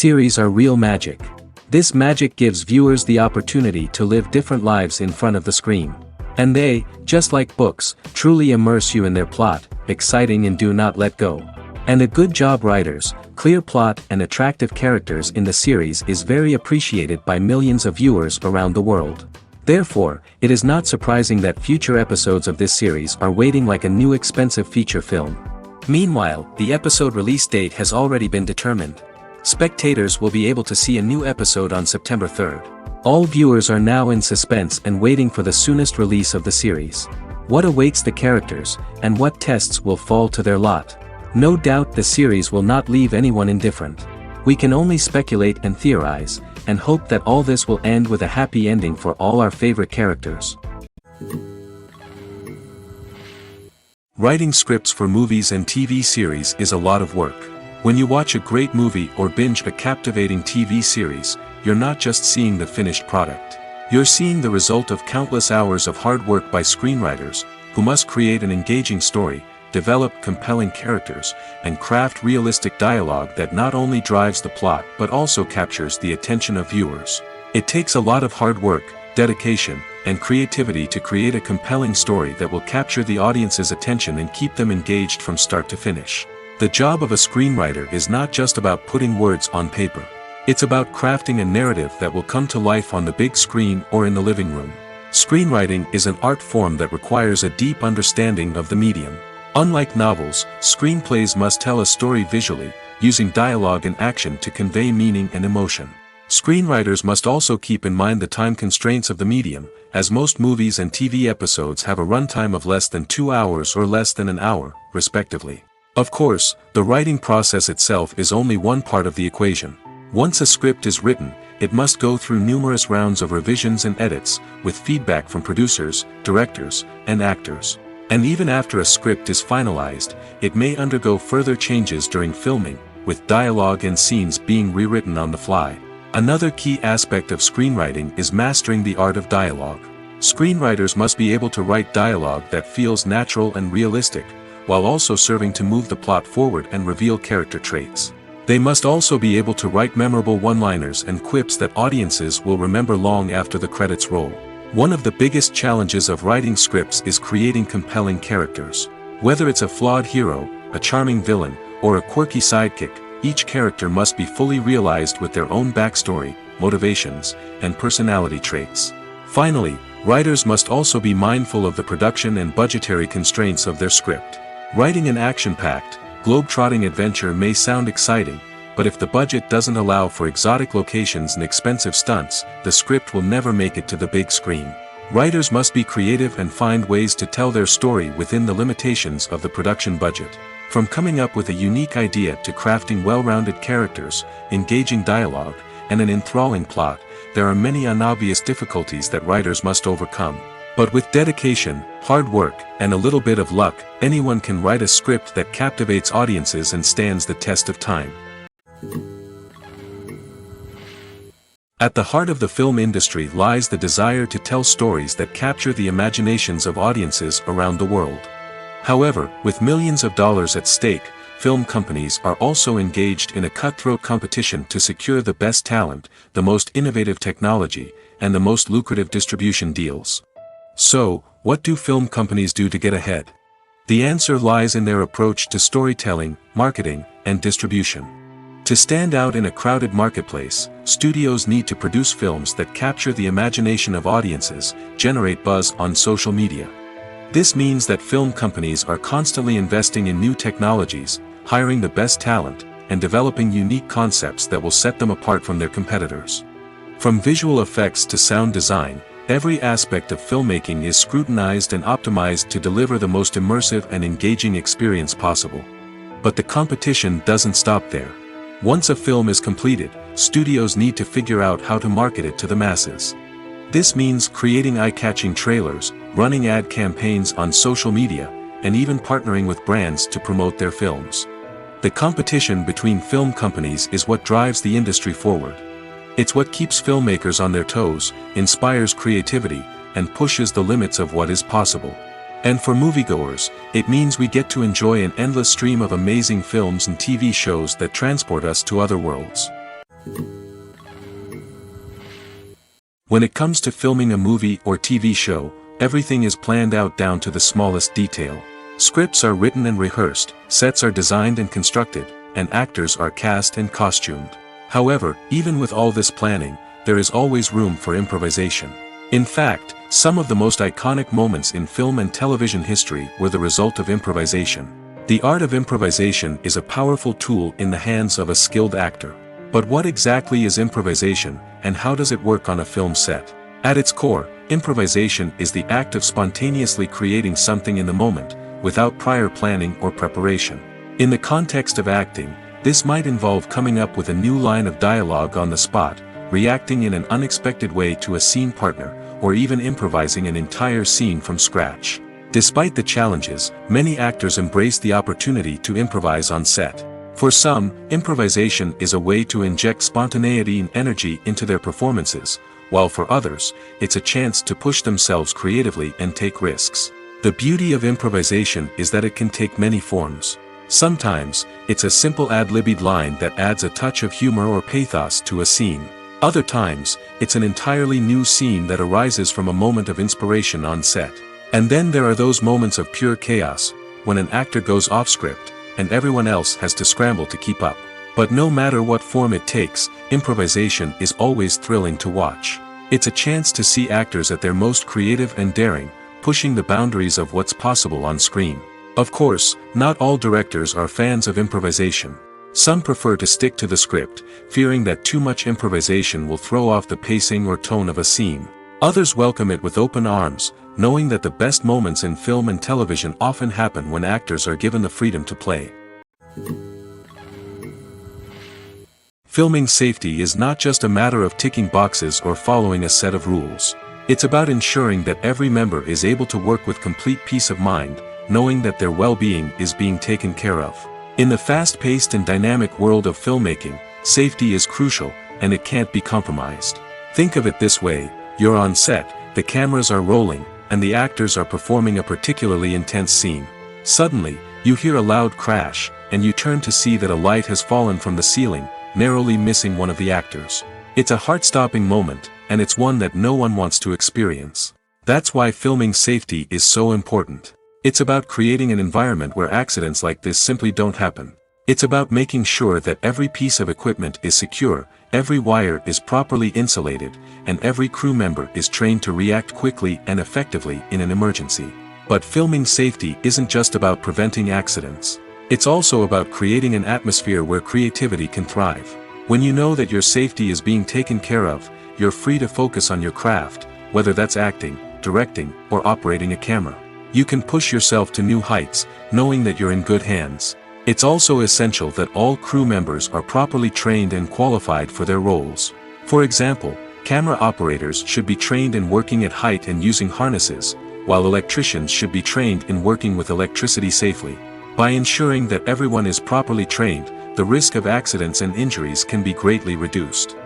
Series are real magic. This magic gives viewers the opportunity to live different lives in front of the screen. And they, just like books, truly immerse you in their plot, exciting and do not let go. And a good job writers, clear plot and attractive characters in the series is very appreciated by millions of viewers around the world. Therefore, it is not surprising that future episodes of this series are waiting like a new expensive feature film. Meanwhile, the episode release date has already been determined. Spectators will be able to see a new episode on September 3rd. All viewers are now in suspense and waiting for the soonest release of the series. What awaits the characters, and what tests will fall to their lot? No doubt the series will not leave anyone indifferent. We can only speculate and theorize, and hope that all this will end with a happy ending for all our favorite characters. Writing scripts for movies and TV series is a lot of work. When you watch a great movie or binge a captivating TV series, you're not just seeing the finished product. You're seeing the result of countless hours of hard work by screenwriters, who must create an engaging story, develop compelling characters, and craft realistic dialogue that not only drives the plot but also captures the attention of viewers. It takes a lot of hard work, dedication, and creativity to create a compelling story that will capture the audience's attention and keep them engaged from start to finish. The job of a screenwriter is not just about putting words on paper. It's about crafting a narrative that will come to life on the big screen or in the living room. Screenwriting is an art form that requires a deep understanding of the medium. Unlike novels, screenplays must tell a story visually, using dialogue and action to convey meaning and emotion. Screenwriters must also keep in mind the time constraints of the medium, as most movies and TV episodes have a runtime of less than 2 hours or less than an hour, respectively. Of course, the writing process itself is only one part of the equation. Once a script is written, it must go through numerous rounds of revisions and edits, with feedback from producers, directors, and actors. And even after a script is finalized, it may undergo further changes during filming, with dialogue and scenes being rewritten on the fly. Another key aspect of screenwriting is mastering the art of dialogue. Screenwriters must be able to write dialogue that feels natural and realistic, while also serving to move the plot forward and reveal character traits. They must also be able to write memorable one-liners and quips that audiences will remember long after the credits roll. One of the biggest challenges of writing scripts is creating compelling characters. Whether it's a flawed hero, a charming villain, or a quirky sidekick, each character must be fully realized with their own backstory, motivations, and personality traits. Finally, writers must also be mindful of the production and budgetary constraints of their script. Writing an action-packed, globe-trotting adventure may sound exciting, but if the budget doesn't allow for exotic locations and expensive stunts, the script will never make it to the big screen. Writers must be creative and find ways to tell their story within the limitations of the production budget. From coming up with a unique idea to crafting well-rounded characters, engaging dialogue, and an enthralling plot, there are many unobvious difficulties that writers must overcome. But with dedication, hard work, and a little bit of luck, anyone can write a script that captivates audiences and stands the test of time. At the heart of the film industry lies the desire to tell stories that capture the imaginations of audiences around the world. However, with millions of dollars at stake, film companies are also engaged in a cutthroat competition to secure the best talent, the most innovative technology, and the most lucrative distribution deals. So, what do film companies do to get ahead? The answer lies in their approach to storytelling, marketing, and distribution. To stand out in a crowded marketplace, studios need to produce films that capture the imagination of audiences, generate buzz on social media. This means that film companies are constantly investing in new technologies, hiring the best talent, and developing unique concepts that will set them apart from their competitors. From visual effects to sound design, every aspect of filmmaking is scrutinized and optimized to deliver the most immersive and engaging experience possible. But the competition doesn't stop there. Once a film is completed, studios need to figure out how to market it to the masses. This means creating eye-catching trailers, running ad campaigns on social media, and even partnering with brands to promote their films. The competition between film companies is what drives the industry forward. It's what keeps filmmakers on their toes, inspires creativity, and pushes the limits of what is possible. And for moviegoers, it means we get to enjoy an endless stream of amazing films and TV shows that transport us to other worlds. When it comes to filming a movie or TV show, everything is planned out down to the smallest detail. Scripts are written and rehearsed, sets are designed and constructed, and actors are cast and costumed. However, even with all this planning, there is always room for improvisation. In fact, some of the most iconic moments in film and television history were the result of improvisation. The art of improvisation is a powerful tool in the hands of a skilled actor. But what exactly is improvisation, and how does it work on a film set? At its core, improvisation is the act of spontaneously creating something in the moment, without prior planning or preparation. In the context of acting, this might involve coming up with a new line of dialogue on the spot, reacting in an unexpected way to a scene partner, or even improvising an entire scene from scratch. Despite the challenges, many actors embrace the opportunity to improvise on set. For some, improvisation is a way to inject spontaneity and energy into their performances, while for others, it's a chance to push themselves creatively and take risks. The beauty of improvisation is that it can take many forms. Sometimes, it's a simple ad-libbed line that adds a touch of humor or pathos to a scene. Other times, it's an entirely new scene that arises from a moment of inspiration on set. And then there are those moments of pure chaos, when an actor goes off script, and everyone else has to scramble to keep up. But no matter what form it takes, improvisation is always thrilling to watch. It's a chance to see actors at their most creative and daring, pushing the boundaries of what's possible on screen. Of course, not all directors are fans of improvisation. Some prefer to stick to the script, fearing that too much improvisation will throw off the pacing or tone of a scene. Others welcome it with open arms, knowing that the best moments in film and television often happen when actors are given the freedom to play. Filming safety is not just a matter of ticking boxes or following a set of rules. It's about ensuring that every member is able to work with complete peace of mind, knowing that their well-being is being taken care of. In the fast-paced and dynamic world of filmmaking, safety is crucial, and it can't be compromised. Think of it this way: you're on set, the cameras are rolling, and the actors are performing a particularly intense scene. Suddenly, you hear a loud crash, and you turn to see that a light has fallen from the ceiling, narrowly missing one of the actors. It's a heart-stopping moment, and it's one that no one wants to experience. That's why filming safety is so important. It's about creating an environment where accidents like this simply don't happen. It's about making sure that every piece of equipment is secure, every wire is properly insulated, and every crew member is trained to react quickly and effectively in an emergency. But filming safety isn't just about preventing accidents. It's also about creating an atmosphere where creativity can thrive. When you know that your safety is being taken care of, you're free to focus on your craft, whether that's acting, directing, or operating a camera. You can push yourself to new heights, knowing that you're in good hands. It's also essential that all crew members are properly trained and qualified for their roles. For example, camera operators should be trained in working at height and using harnesses, while electricians should be trained in working with electricity safely. By ensuring that everyone is properly trained, the risk of accidents and injuries can be greatly reduced.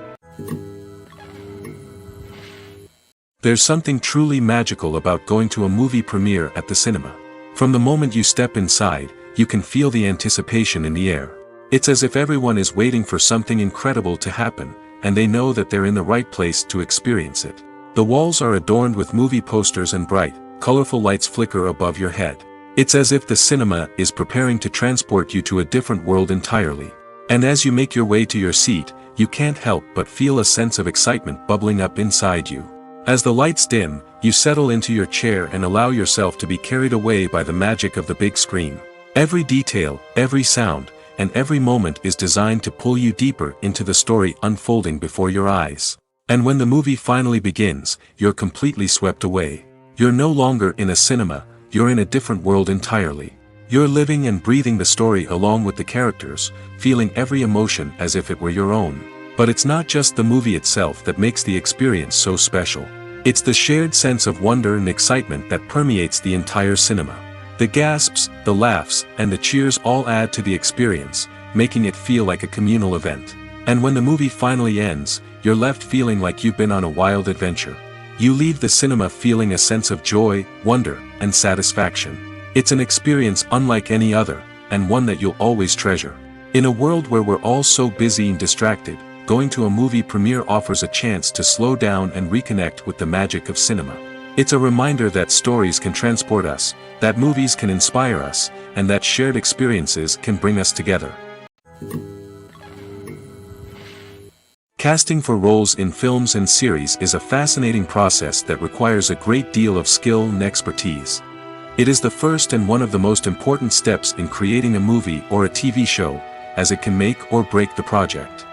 There's something truly magical about going to a movie premiere at the cinema. From the moment you step inside, you can feel the anticipation in the air. It's as if everyone is waiting for something incredible to happen, and they know that they're in the right place to experience it. The walls are adorned with movie posters and bright, colorful lights flicker above your head. It's as if the cinema is preparing to transport you to a different world entirely. And as you make your way to your seat, you can't help but feel a sense of excitement bubbling up inside you. As the lights dim, you settle into your chair and allow yourself to be carried away by the magic of the big screen. Every detail, every sound, and every moment is designed to pull you deeper into the story unfolding before your eyes. And when the movie finally begins, you're completely swept away. You're no longer in a cinema, you're in a different world entirely. You're living and breathing the story along with the characters, feeling every emotion as if it were your own. But it's not just the movie itself that makes the experience so special. It's the shared sense of wonder and excitement that permeates the entire cinema. The gasps, the laughs, and the cheers all add to the experience, making it feel like a communal event. And when the movie finally ends, you're left feeling like you've been on a wild adventure. You leave the cinema feeling a sense of joy, wonder, and satisfaction. It's an experience unlike any other, and one that you'll always treasure. In a world where we're all so busy and distracted, going to a movie premiere offers a chance to slow down and reconnect with the magic of cinema. It's a reminder that stories can transport us, that movies can inspire us, and that shared experiences can bring us together. Casting for roles in films and series is a fascinating process that requires a great deal of skill and expertise. It is the first and one of the most important steps in creating a movie or a TV show, as it can make or break the project.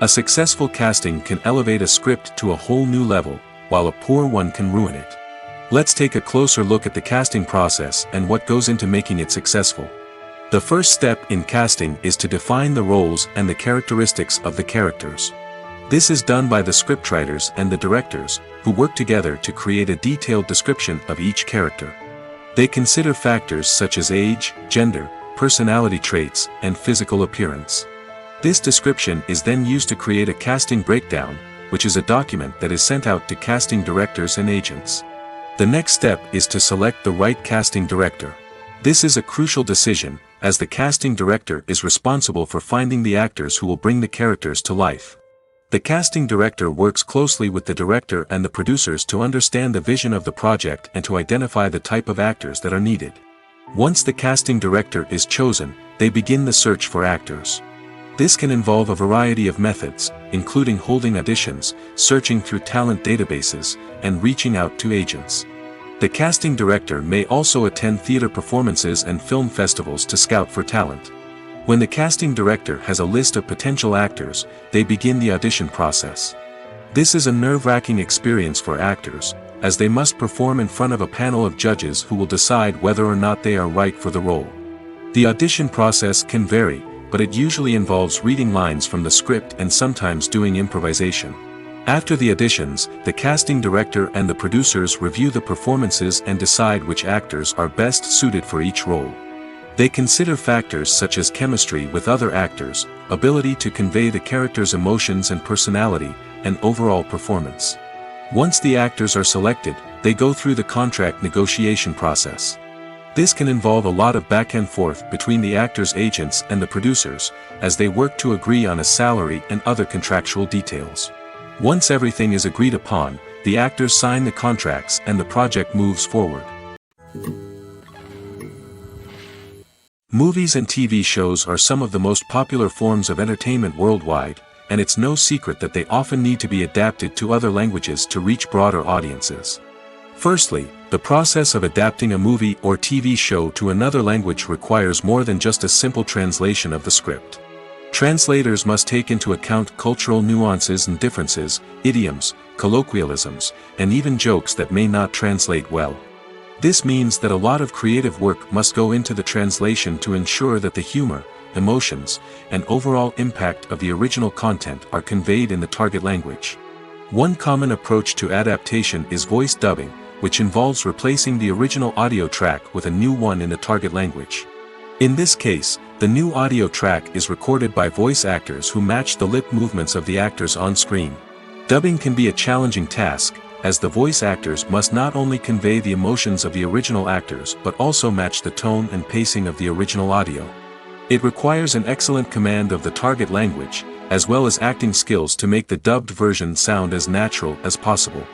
A successful casting can elevate a script to a whole new level, while a poor one can ruin it. Let's take a closer look at the casting process and what goes into making it successful. The first step in casting is to define the roles and the characteristics of the characters. This is done by the scriptwriters and the directors, who work together to create a detailed description of each character. They consider factors such as age, gender, personality traits, and physical appearance. This description is then used to create a casting breakdown, which is a document that is sent out to casting directors and agents. The next step is to select the right casting director. This is a crucial decision, as the casting director is responsible for finding the actors who will bring the characters to life. The casting director works closely with the director and the producers to understand the vision of the project and to identify the type of actors that are needed. Once the casting director is chosen, they begin the search for actors. This can involve a variety of methods, including holding auditions, searching through talent databases, and reaching out to agents. The casting director may also attend theater performances and film festivals to scout for talent. When the casting director has a list of potential actors, they begin the audition process. This is a nerve-wracking experience for actors, as they must perform in front of a panel of judges who will decide whether or not they are right for the role. The audition process can vary, but it usually involves reading lines from the script and sometimes doing improvisation. After the auditions, the casting director and the producers review the performances and decide which actors are best suited for each role. They consider factors such as chemistry with other actors, ability to convey the character's emotions and personality, and overall performance. Once the actors are selected, they go through the contract negotiation process. This can involve a lot of back and forth between the actors' agents and the producers, as they work to agree on a salary and other contractual details. Once everything is agreed upon, the actors sign the contracts and the project moves forward. Movies and TV shows are some of the most popular forms of entertainment worldwide, and it's no secret that they often need to be adapted to other languages to reach broader audiences. Firstly, the process of adapting a movie or TV show to another language requires more than just a simple translation of the script. Translators must take into account cultural nuances and differences, idioms, colloquialisms, and even jokes that may not translate well. This means that a lot of creative work must go into the translation to ensure that the humor, emotions, and overall impact of the original content are conveyed in the target language. One common approach to adaptation is voice dubbing, which involves replacing the original audio track with a new one in the target language. In this case, the new audio track is recorded by voice actors who match the lip movements of the actors on screen. Dubbing can be a challenging task, as the voice actors must not only convey the emotions of the original actors but also match the tone and pacing of the original audio. It requires an excellent command of the target language, as well as acting skills to make the dubbed version sound as natural as possible.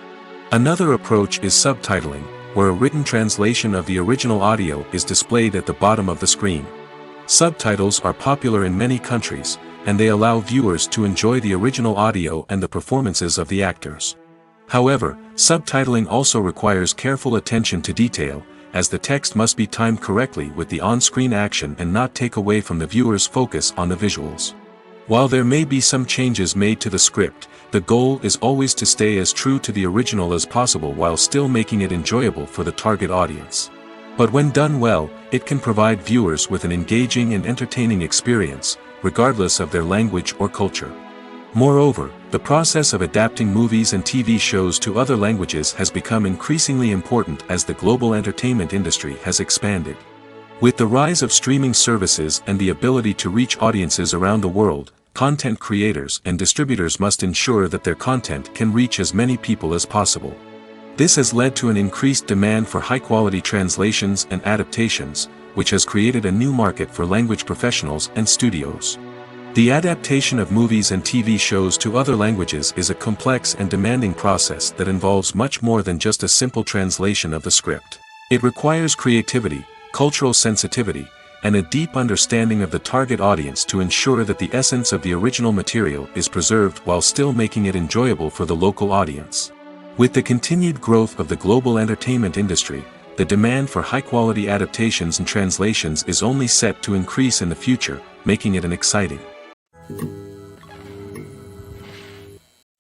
Another approach is subtitling, where a written translation of the original audio is displayed at the bottom of the screen. Subtitles are popular in many countries, and they allow viewers to enjoy the original audio and the performances of the actors. However, subtitling also requires careful attention to detail, as the text must be timed correctly with the on-screen action and not take away from the viewer's focus on the visuals. While there may be some changes made to the script, the goal is always to stay as true to the original as possible while still making it enjoyable for the target audience. But when done well, it can provide viewers with an engaging and entertaining experience, regardless of their language or culture. Moreover, the process of adapting movies and TV shows to other languages has become increasingly important as the global entertainment industry has expanded. With the rise of streaming services and the ability to reach audiences around the world, content creators and distributors must ensure that their content can reach as many people as possible. This has led to an increased demand for high-quality translations and adaptations, which has created a new market for language professionals and studios. The adaptation of movies and TV shows to other languages is a complex and demanding process that involves much more than just a simple translation of the script. It requires creativity, cultural sensitivity, and a deep understanding of the target audience to ensure that the essence of the original material is preserved while still making it enjoyable for the local audience. With the continued growth of the global entertainment industry, the demand for high-quality adaptations and translations is only set to increase in the future, making it an exciting.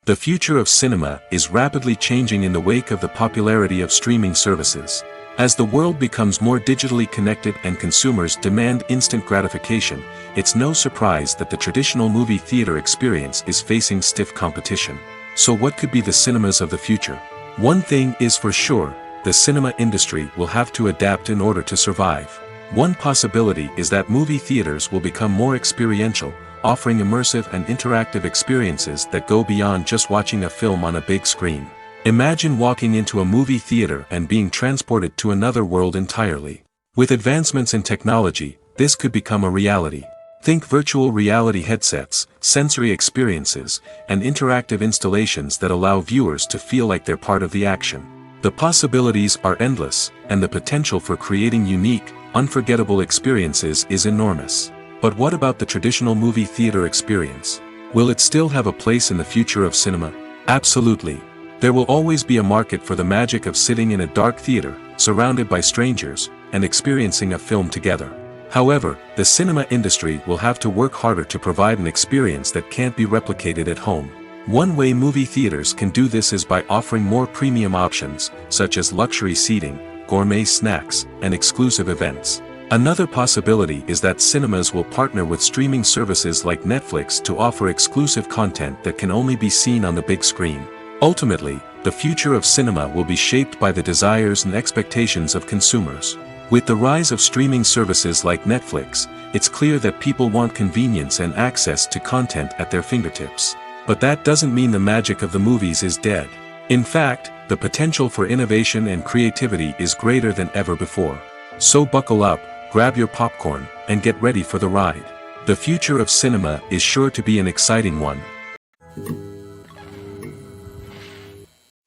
The future of cinema is rapidly changing in the wake of the popularity of streaming services. As the world becomes more digitally connected and consumers demand instant gratification, it's no surprise that the traditional movie theater experience is facing stiff competition. So what could be the cinemas of the future? One thing is for sure, the cinema industry will have to adapt in order to survive. One possibility is that movie theaters will become more experiential, offering immersive and interactive experiences that go beyond just watching a film on a big screen. Imagine walking into a movie theater and being transported to another world entirely. With advancements in technology, this could become a reality. Think virtual reality headsets, sensory experiences, and interactive installations that allow viewers to feel like they're part of the action. The possibilities are endless, and the potential for creating unique, unforgettable experiences is enormous. But what about the traditional movie theater experience? Will it still have a place in the future of cinema? Absolutely. There will always be a market for the magic of sitting in a dark theater, surrounded by strangers, and experiencing a film together. However, the cinema industry will have to work harder to provide an experience that can't be replicated at home. One way movie theaters can do this is by offering more premium options, such as luxury seating, gourmet snacks, and exclusive events. Another possibility is that cinemas will partner with streaming services like Netflix to offer exclusive content that can only be seen on the big screen. Ultimately, the future of cinema will be shaped by the desires and expectations of consumers. With the rise of streaming services like Netflix, it's clear that people want convenience and access to content at their fingertips. But that doesn't mean the magic of the movies is dead. In fact, the potential for innovation and creativity is greater than ever before. So buckle up, grab your popcorn, and get ready for the ride. The future of cinema is sure to be an exciting one.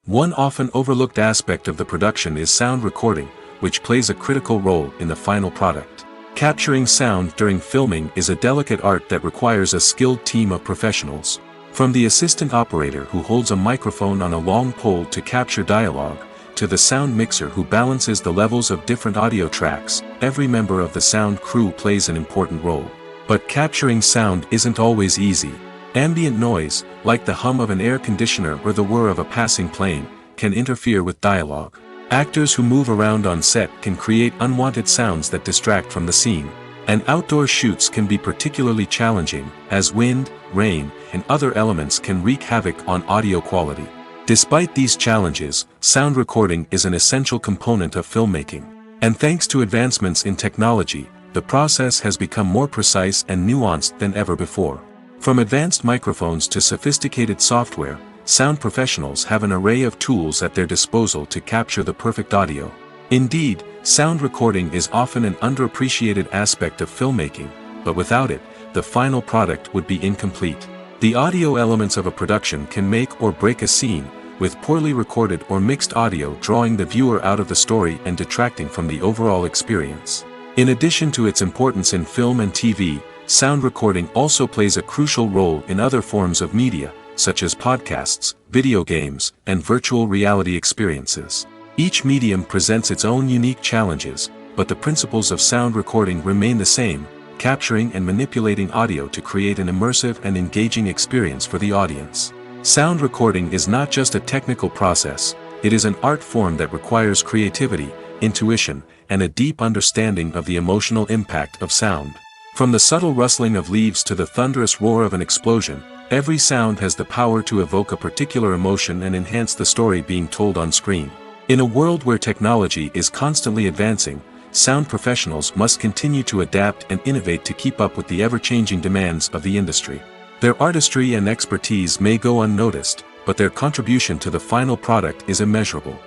One often overlooked aspect of the production is sound recording, which plays a critical role in the final product. Capturing sound during filming is a delicate art that requires a skilled team of professionals. From the assistant operator who holds a microphone on a long pole to capture dialogue, to the sound mixer who balances the levels of different audio tracks, every member of the sound crew plays an important role. But capturing sound isn't always easy. Ambient noise, like the hum of an air conditioner or the whir of a passing plane, can interfere with dialogue. Actors who move around on set can create unwanted sounds that distract from the scene. And outdoor shoots can be particularly challenging, as wind, rain, and other elements can wreak havoc on audio quality. Despite these challenges, sound recording is an essential component of filmmaking. And thanks to advancements in technology, the process has become more precise and nuanced than ever before. From advanced microphones to sophisticated software, sound professionals have an array of tools at their disposal to capture the perfect audio. Indeed, sound recording is often an underappreciated aspect of filmmaking, but without it, the final product would be incomplete. The audio elements of a production can make or break a scene, with poorly recorded or mixed audio drawing the viewer out of the story and detracting from the overall experience. In addition to its importance in film and TV, sound recording also plays a crucial role in other forms of media, such as podcasts, video games, and virtual reality experiences. Each medium presents its own unique challenges, but the principles of sound recording remain the same, capturing and manipulating audio to create an immersive and engaging experience for the audience. Sound recording is not just a technical process, it is an art form that requires creativity, intuition, and a deep understanding of the emotional impact of sound. From the subtle rustling of leaves to the thunderous roar of an explosion, every sound has the power to evoke a particular emotion and enhance the story being told on screen. In a world where technology is constantly advancing, sound professionals must continue to adapt and innovate to keep up with the ever-changing demands of the industry. Their artistry and expertise may go unnoticed, but their contribution to the final product is immeasurable.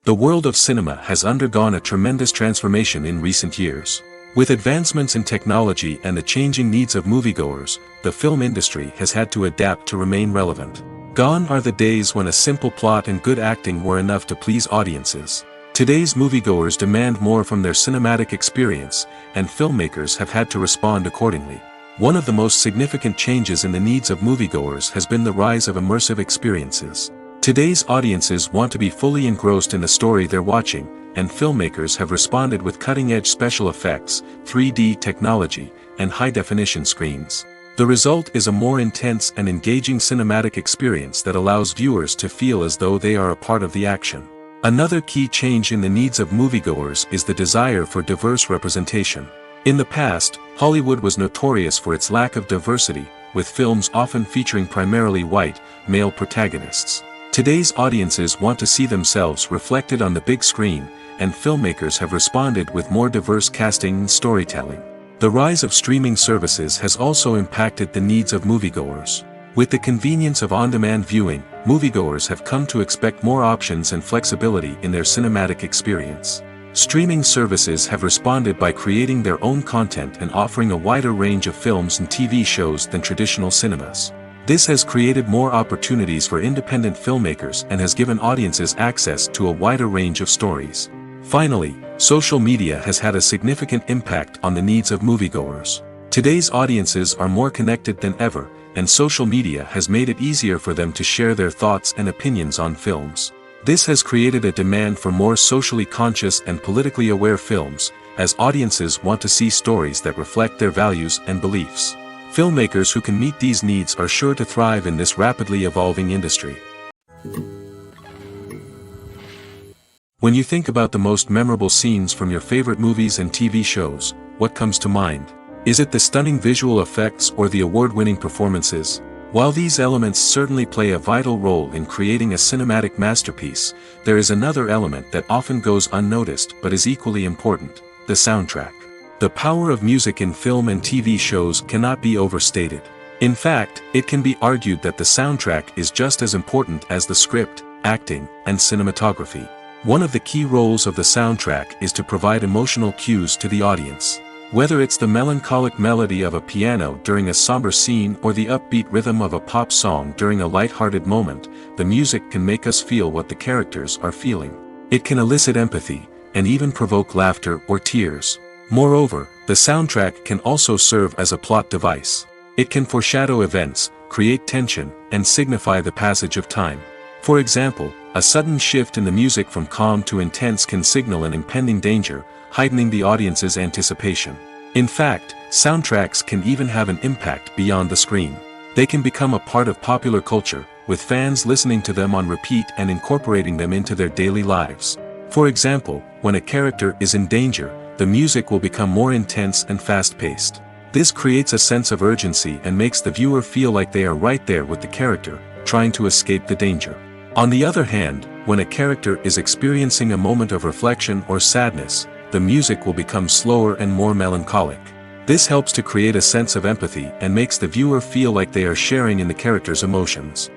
The world of cinema has undergone a tremendous transformation in recent years. With advancements in technology and the changing needs of moviegoers, the film industry has had to adapt to remain relevant. Gone are the days when a simple plot and good acting were enough to please audiences. Today's moviegoers demand more from their cinematic experience, and filmmakers have had to respond accordingly. One of the most significant changes in the needs of moviegoers has been the rise of immersive experiences. Today's audiences want to be fully engrossed in the story they're watching, and filmmakers have responded with cutting-edge special effects, 3D technology, and high-definition screens. The result is a more intense and engaging cinematic experience that allows viewers to feel as though they are a part of the action. Another key change in the needs of moviegoers is the desire for diverse representation. In the past, Hollywood was notorious for its lack of diversity, with films often featuring primarily white, male protagonists. Today's audiences want to see themselves reflected on the big screen, and filmmakers have responded with more diverse casting and storytelling. The rise of streaming services has also impacted the needs of moviegoers. With the convenience of on-demand viewing, moviegoers have come to expect more options and flexibility in their cinematic experience. Streaming services have responded by creating their own content and offering a wider range of films and TV shows than traditional cinemas. This has created more opportunities for independent filmmakers and has given audiences access to a wider range of stories. Finally, social media has had a significant impact on the needs of moviegoers. Today's audiences are more connected than ever, and social media has made it easier for them to share their thoughts and opinions on films. This has created a demand for more socially conscious and politically aware films, as audiences want to see stories that reflect their values and beliefs. Filmmakers who can meet these needs are sure to thrive in this rapidly evolving industry. When you think about the most memorable scenes from your favorite movies and TV shows, what comes to mind? Is it the stunning visual effects or the award-winning performances? While these elements certainly play a vital role in creating a cinematic masterpiece, there is another element that often goes unnoticed but is equally important: the soundtrack. The power of music in film and TV shows cannot be overstated. In fact, it can be argued that the soundtrack is just as important as the script, acting, and cinematography. One of the key roles of the soundtrack is to provide emotional cues to the audience. Whether it's the melancholic melody of a piano during a somber scene or the upbeat rhythm of a pop song during a light-hearted moment, the music can make us feel what the characters are feeling. It can elicit empathy, and even provoke laughter or tears. Moreover, the soundtrack can also serve as a plot device. It can foreshadow events, create tension, and signify the passage of time. For example, a sudden shift in the music from calm to intense can signal an impending danger, heightening the audience's anticipation. In fact, soundtracks can even have an impact beyond the screen. They can become a part of popular culture, with fans listening to them on repeat and incorporating them into their daily lives. For example, when a character is in danger, the music will become more intense and fast-paced. This creates a sense of urgency and makes the viewer feel like they are right there with the character, trying to escape the danger. On the other hand, when a character is experiencing a moment of reflection or sadness, the music will become slower and more melancholic. This helps to create a sense of empathy and makes the viewer feel like they are sharing in the character's emotions.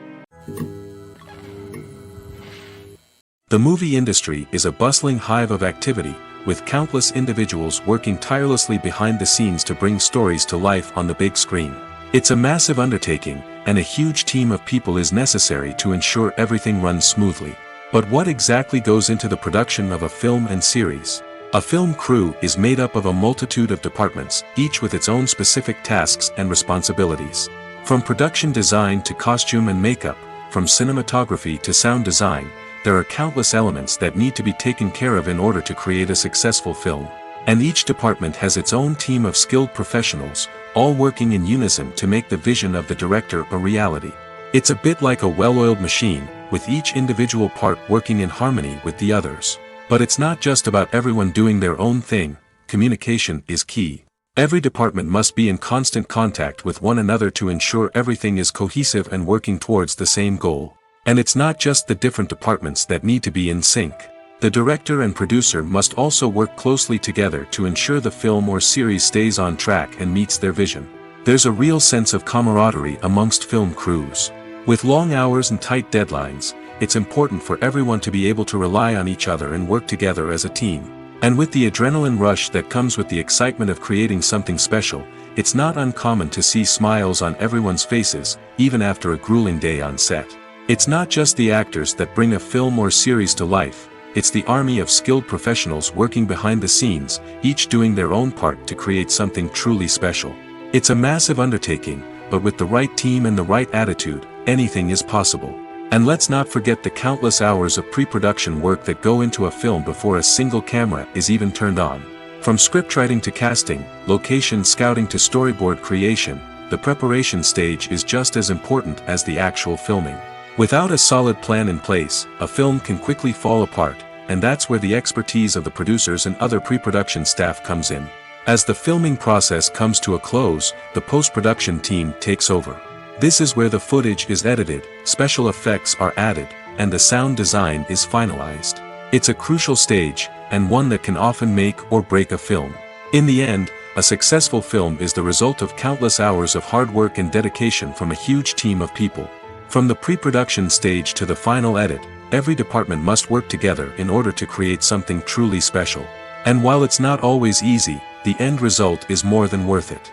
The movie industry is a bustling hive of activity, with countless individuals working tirelessly behind the scenes to bring stories to life on the big screen. It's a massive undertaking, and a huge team of people is necessary to ensure everything runs smoothly. But what exactly goes into the production of a film and series? A film crew is made up of a multitude of departments, each with its own specific tasks and responsibilities. From production design to costume and makeup, from cinematography to sound design, there are countless elements that need to be taken care of in order to create a successful film. And each department has its own team of skilled professionals, all working in unison to make the vision of the director a reality. It's a bit like a well-oiled machine, with each individual part working in harmony with the others. But it's not just about everyone doing their own thing. Communication is key. Every department must be in constant contact with one another to ensure everything is cohesive and working towards the same goal. And it's not just the different departments that need to be in sync. The director and producer must also work closely together to ensure the film or series stays on track and meets their vision. There's a real sense of camaraderie amongst film crews. With long hours and tight deadlines, it's important for everyone to be able to rely on each other and work together as a team. And with the adrenaline rush that comes with the excitement of creating something special, it's not uncommon to see smiles on everyone's faces, even after a grueling day on set. It's not just the actors that bring a film or series to life, it's the army of skilled professionals working behind the scenes, each doing their own part to create something truly special. It's a massive undertaking, but with the right team and the right attitude, anything is possible. And let's not forget the countless hours of pre-production work that go into a film before a single camera is even turned on. From scriptwriting to casting, location scouting to storyboard creation, the preparation stage is just as important as the actual filming. Without a solid plan in place, a film can quickly fall apart, and that's where the expertise of the producers and other pre-production staff comes in. As the filming process comes to a close, the post-production team takes over. This is where the footage is edited, special effects are added, and the sound design is finalized. It's a crucial stage, and one that can often make or break a film. In the end, a successful film is the result of countless hours of hard work and dedication from a huge team of people. From the pre-production stage to the final edit, every department must work together in order to create something truly special. And while it's not always easy, the end result is more than worth it.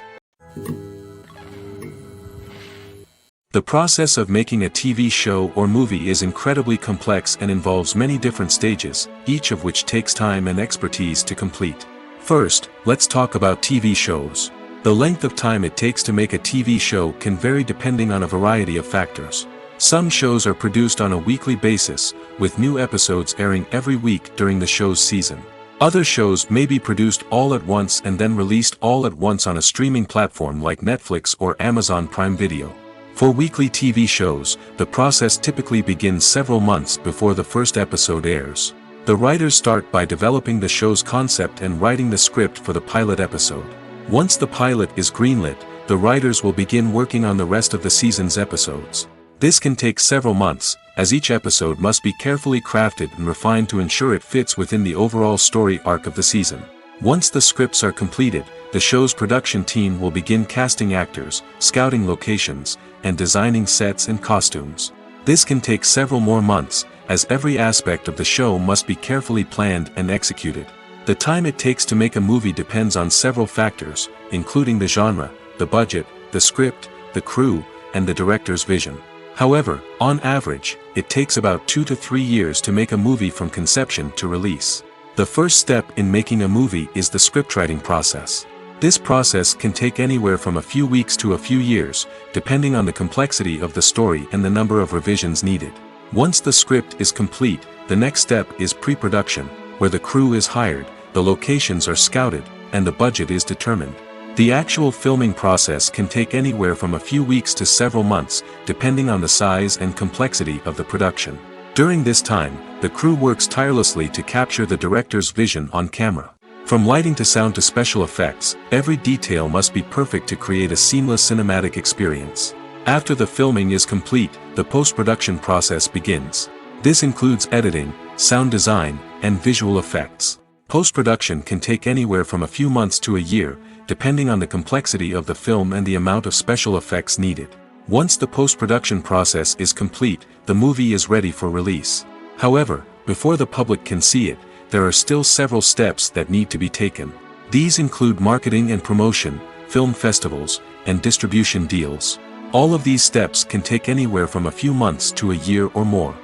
The process of making a TV show or movie is incredibly complex and involves many different stages, each of which takes time and expertise to complete. First, let's talk about TV shows. The length of time it takes to make a TV show can vary depending on a variety of factors. Some shows are produced on a weekly basis, with new episodes airing every week during the show's season. Other shows may be produced all at once and then released all at once on a streaming platform like Netflix or Amazon Prime Video. For weekly TV shows, the process typically begins several months before the first episode airs. The writers start by developing the show's concept and writing the script for the pilot episode. Once the pilot is greenlit, the writers will begin working on the rest of the season's episodes. This can take several months, as each episode must be carefully crafted and refined to ensure it fits within the overall story arc of the season. Once the scripts are completed, the show's production team will begin casting actors, scouting locations, and designing sets and costumes. This can take several more months, as every aspect of the show must be carefully planned and executed. The time it takes to make a movie depends on several factors, including the genre, the budget, the script, the crew, and the director's vision. However, on average, it takes about 2 to 3 years to make a movie from conception to release. The first step in making a movie is the scriptwriting process. This process can take anywhere from a few weeks to a few years, depending on the complexity of the story and the number of revisions needed. Once the script is complete, the next step is pre-production, where the crew is hired, the locations are scouted, and the budget is determined. The actual filming process can take anywhere from a few weeks to several months, depending on the size and complexity of the production. During this time, the crew works tirelessly to capture the director's vision on camera. From lighting to sound to special effects, every detail must be perfect to create a seamless cinematic experience. After the filming is complete, the post-production process begins. This includes editing, sound design, and visual effects. Post-production can take anywhere from a few months to a year, depending on the complexity of the film and the amount of special effects needed. Once the post-production process is complete, the movie is ready for release. However, before the public can see it, there are still several steps that need to be taken. These include marketing and promotion, film festivals, and distribution deals. All of these steps can take anywhere from a few months to a year or more.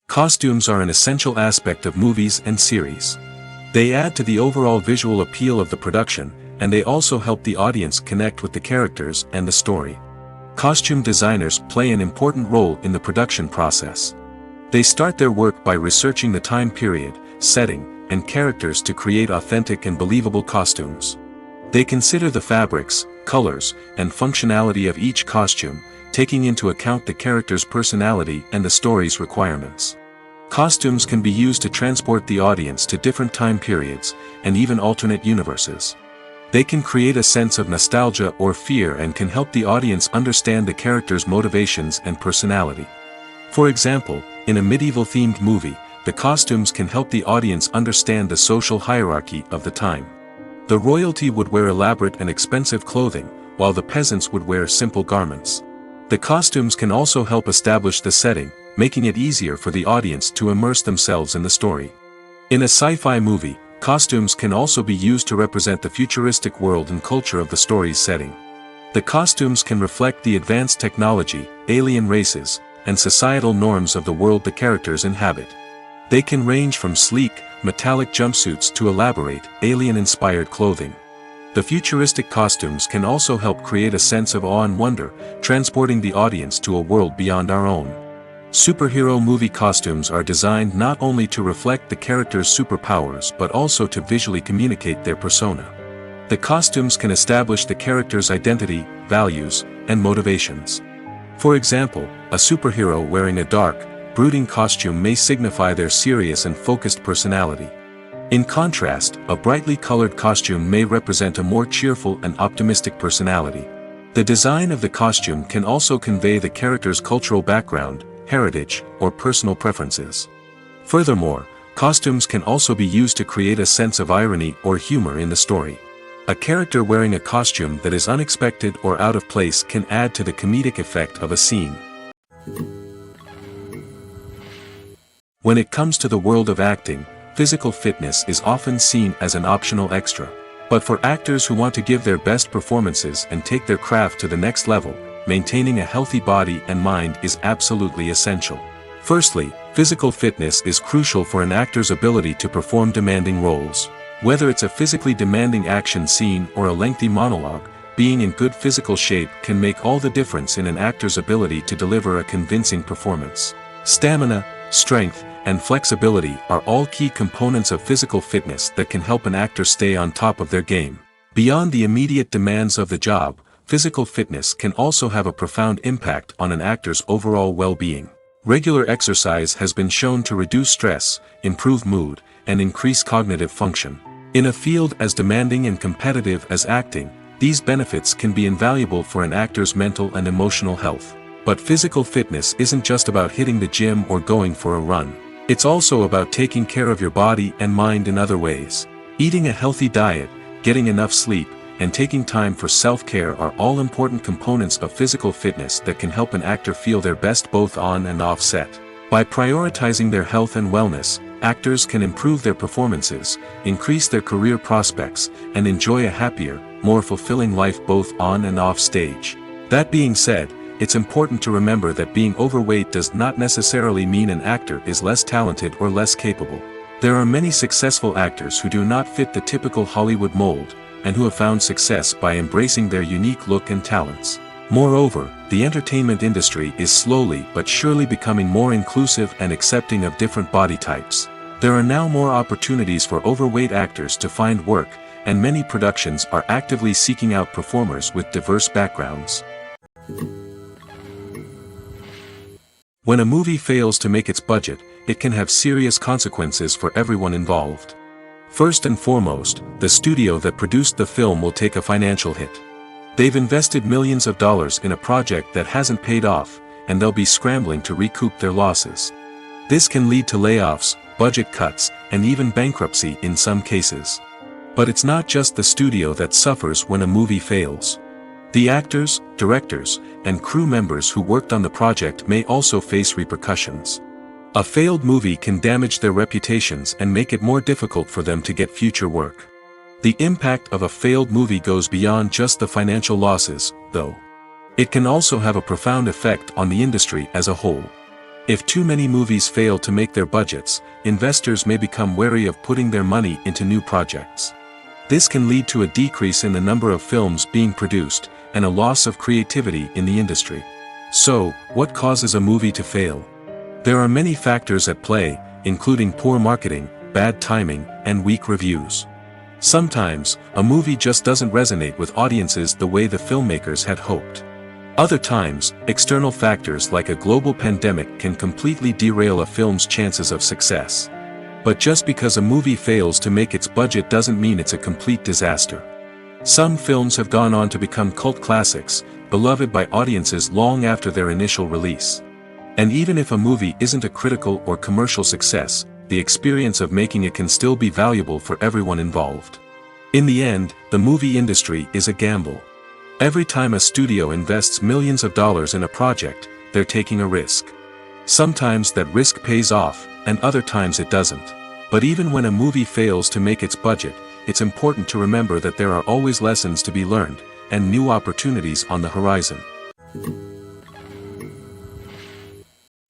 Costumes are an essential aspect of movies and series. They add to the overall visual appeal of the production, and they also help the audience connect with the characters and the story. Costume designers play an important role in the production process. They start their work by researching the time period, setting, and characters to create authentic and believable costumes. They consider the fabrics, colors, and functionality of each costume, taking into account the character's personality and the story's requirements. Costumes can be used to transport the audience to different time periods, and even alternate universes. They can create a sense of nostalgia or fear and can help the audience understand the character's motivations and personality. For example, in a medieval-themed movie, the costumes can help the audience understand the social hierarchy of the time. The royalty would wear elaborate and expensive clothing, while the peasants would wear simple garments. The costumes can also help establish the setting, making it easier for the audience to immerse themselves in the story. In a sci-fi movie, costumes can also be used to represent the futuristic world and culture of the story's setting. The costumes can reflect the advanced technology, alien races, and societal norms of the world the characters inhabit. They can range from sleek, metallic jumpsuits to elaborate, alien-inspired clothing. The futuristic costumes can also help create a sense of awe and wonder, transporting the audience to a world beyond our own. Superhero movie costumes are designed not only to reflect the character's superpowers but also to visually communicate their persona. The costumes can establish the character's identity, values, and motivations. For example, a superhero wearing a dark, brooding costume may signify their serious and focused personality. In contrast, a brightly colored costume may represent a more cheerful and optimistic personality. The design of the costume can also convey the character's cultural background, heritage, or personal preferences. Furthermore, costumes can also be used to create a sense of irony or humor in the story. A character wearing a costume that is unexpected or out of place can add to the comedic effect of a scene. When it comes to the world of acting, physical fitness is often seen as an optional extra. But for actors who want to give their best performances and take their craft to the next level, maintaining a healthy body and mind is absolutely essential. Firstly, physical fitness is crucial for an actor's ability to perform demanding roles. Whether it's a physically demanding action scene or a lengthy monologue, being in good physical shape can make all the difference in an actor's ability to deliver a convincing performance. Stamina, strength, and flexibility are all key components of physical fitness that can help an actor stay on top of their game. Beyond the immediate demands of the job, physical fitness can also have a profound impact on an actor's overall well-being. Regular exercise has been shown to reduce stress, improve mood, and increase cognitive function. In a field as demanding and competitive as acting, these benefits can be invaluable for an actor's mental and emotional health. But physical fitness isn't just about hitting the gym or going for a run. It's also about taking care of your body and mind in other ways. Eating a healthy diet, getting enough sleep, and taking time for self-care are all important components of physical fitness that can help an actor feel their best both on and off set. By prioritizing their health and wellness, actors can improve their performances, increase their career prospects, and enjoy a happier, more fulfilling life both on and off stage. That being said, it's important to remember that being overweight does not necessarily mean an actor is less talented or less capable. There are many successful actors who do not fit the typical Hollywood mold, and who have found success by embracing their unique look and talents. Moreover, the entertainment industry is slowly but surely becoming more inclusive and accepting of different body types. There are now more opportunities for overweight actors to find work, and many productions are actively seeking out performers with diverse backgrounds. When a movie fails to make its budget, it can have serious consequences for everyone involved. First and foremost, the studio that produced the film will take a financial hit. They've invested millions of dollars in a project that hasn't paid off, and they'll be scrambling to recoup their losses. This can lead to layoffs, budget cuts, and even bankruptcy in some cases. But it's not just the studio that suffers when a movie fails. The actors, directors, and crew members who worked on the project may also face repercussions. A failed movie can damage their reputations and make it more difficult for them to get future work. The impact of a failed movie goes beyond just the financial losses, though. It can also have a profound effect on the industry as a whole. If too many movies fail to make their budgets, investors may become wary of putting their money into new projects. This can lead to a decrease in the number of films being produced, and a loss of creativity in the industry. So, what causes a movie to fail? There are many factors at play, including poor marketing, bad timing, and weak reviews. Sometimes, a movie just doesn't resonate with audiences the way the filmmakers had hoped. Other times, external factors like a global pandemic can completely derail a film's chances of success. But just because a movie fails to make its budget doesn't mean it's a complete disaster. Some films have gone on to become cult classics, beloved by audiences long after their initial release. And even if a movie isn't a critical or commercial success, the experience of making it can still be valuable for everyone involved. In the end, the movie industry is a gamble. Every time a studio invests millions of dollars in a project, they're taking a risk. Sometimes that risk pays off, and other times it doesn't. But even when a movie fails to make its budget, it's important to remember that there are always lessons to be learned, and new opportunities on the horizon.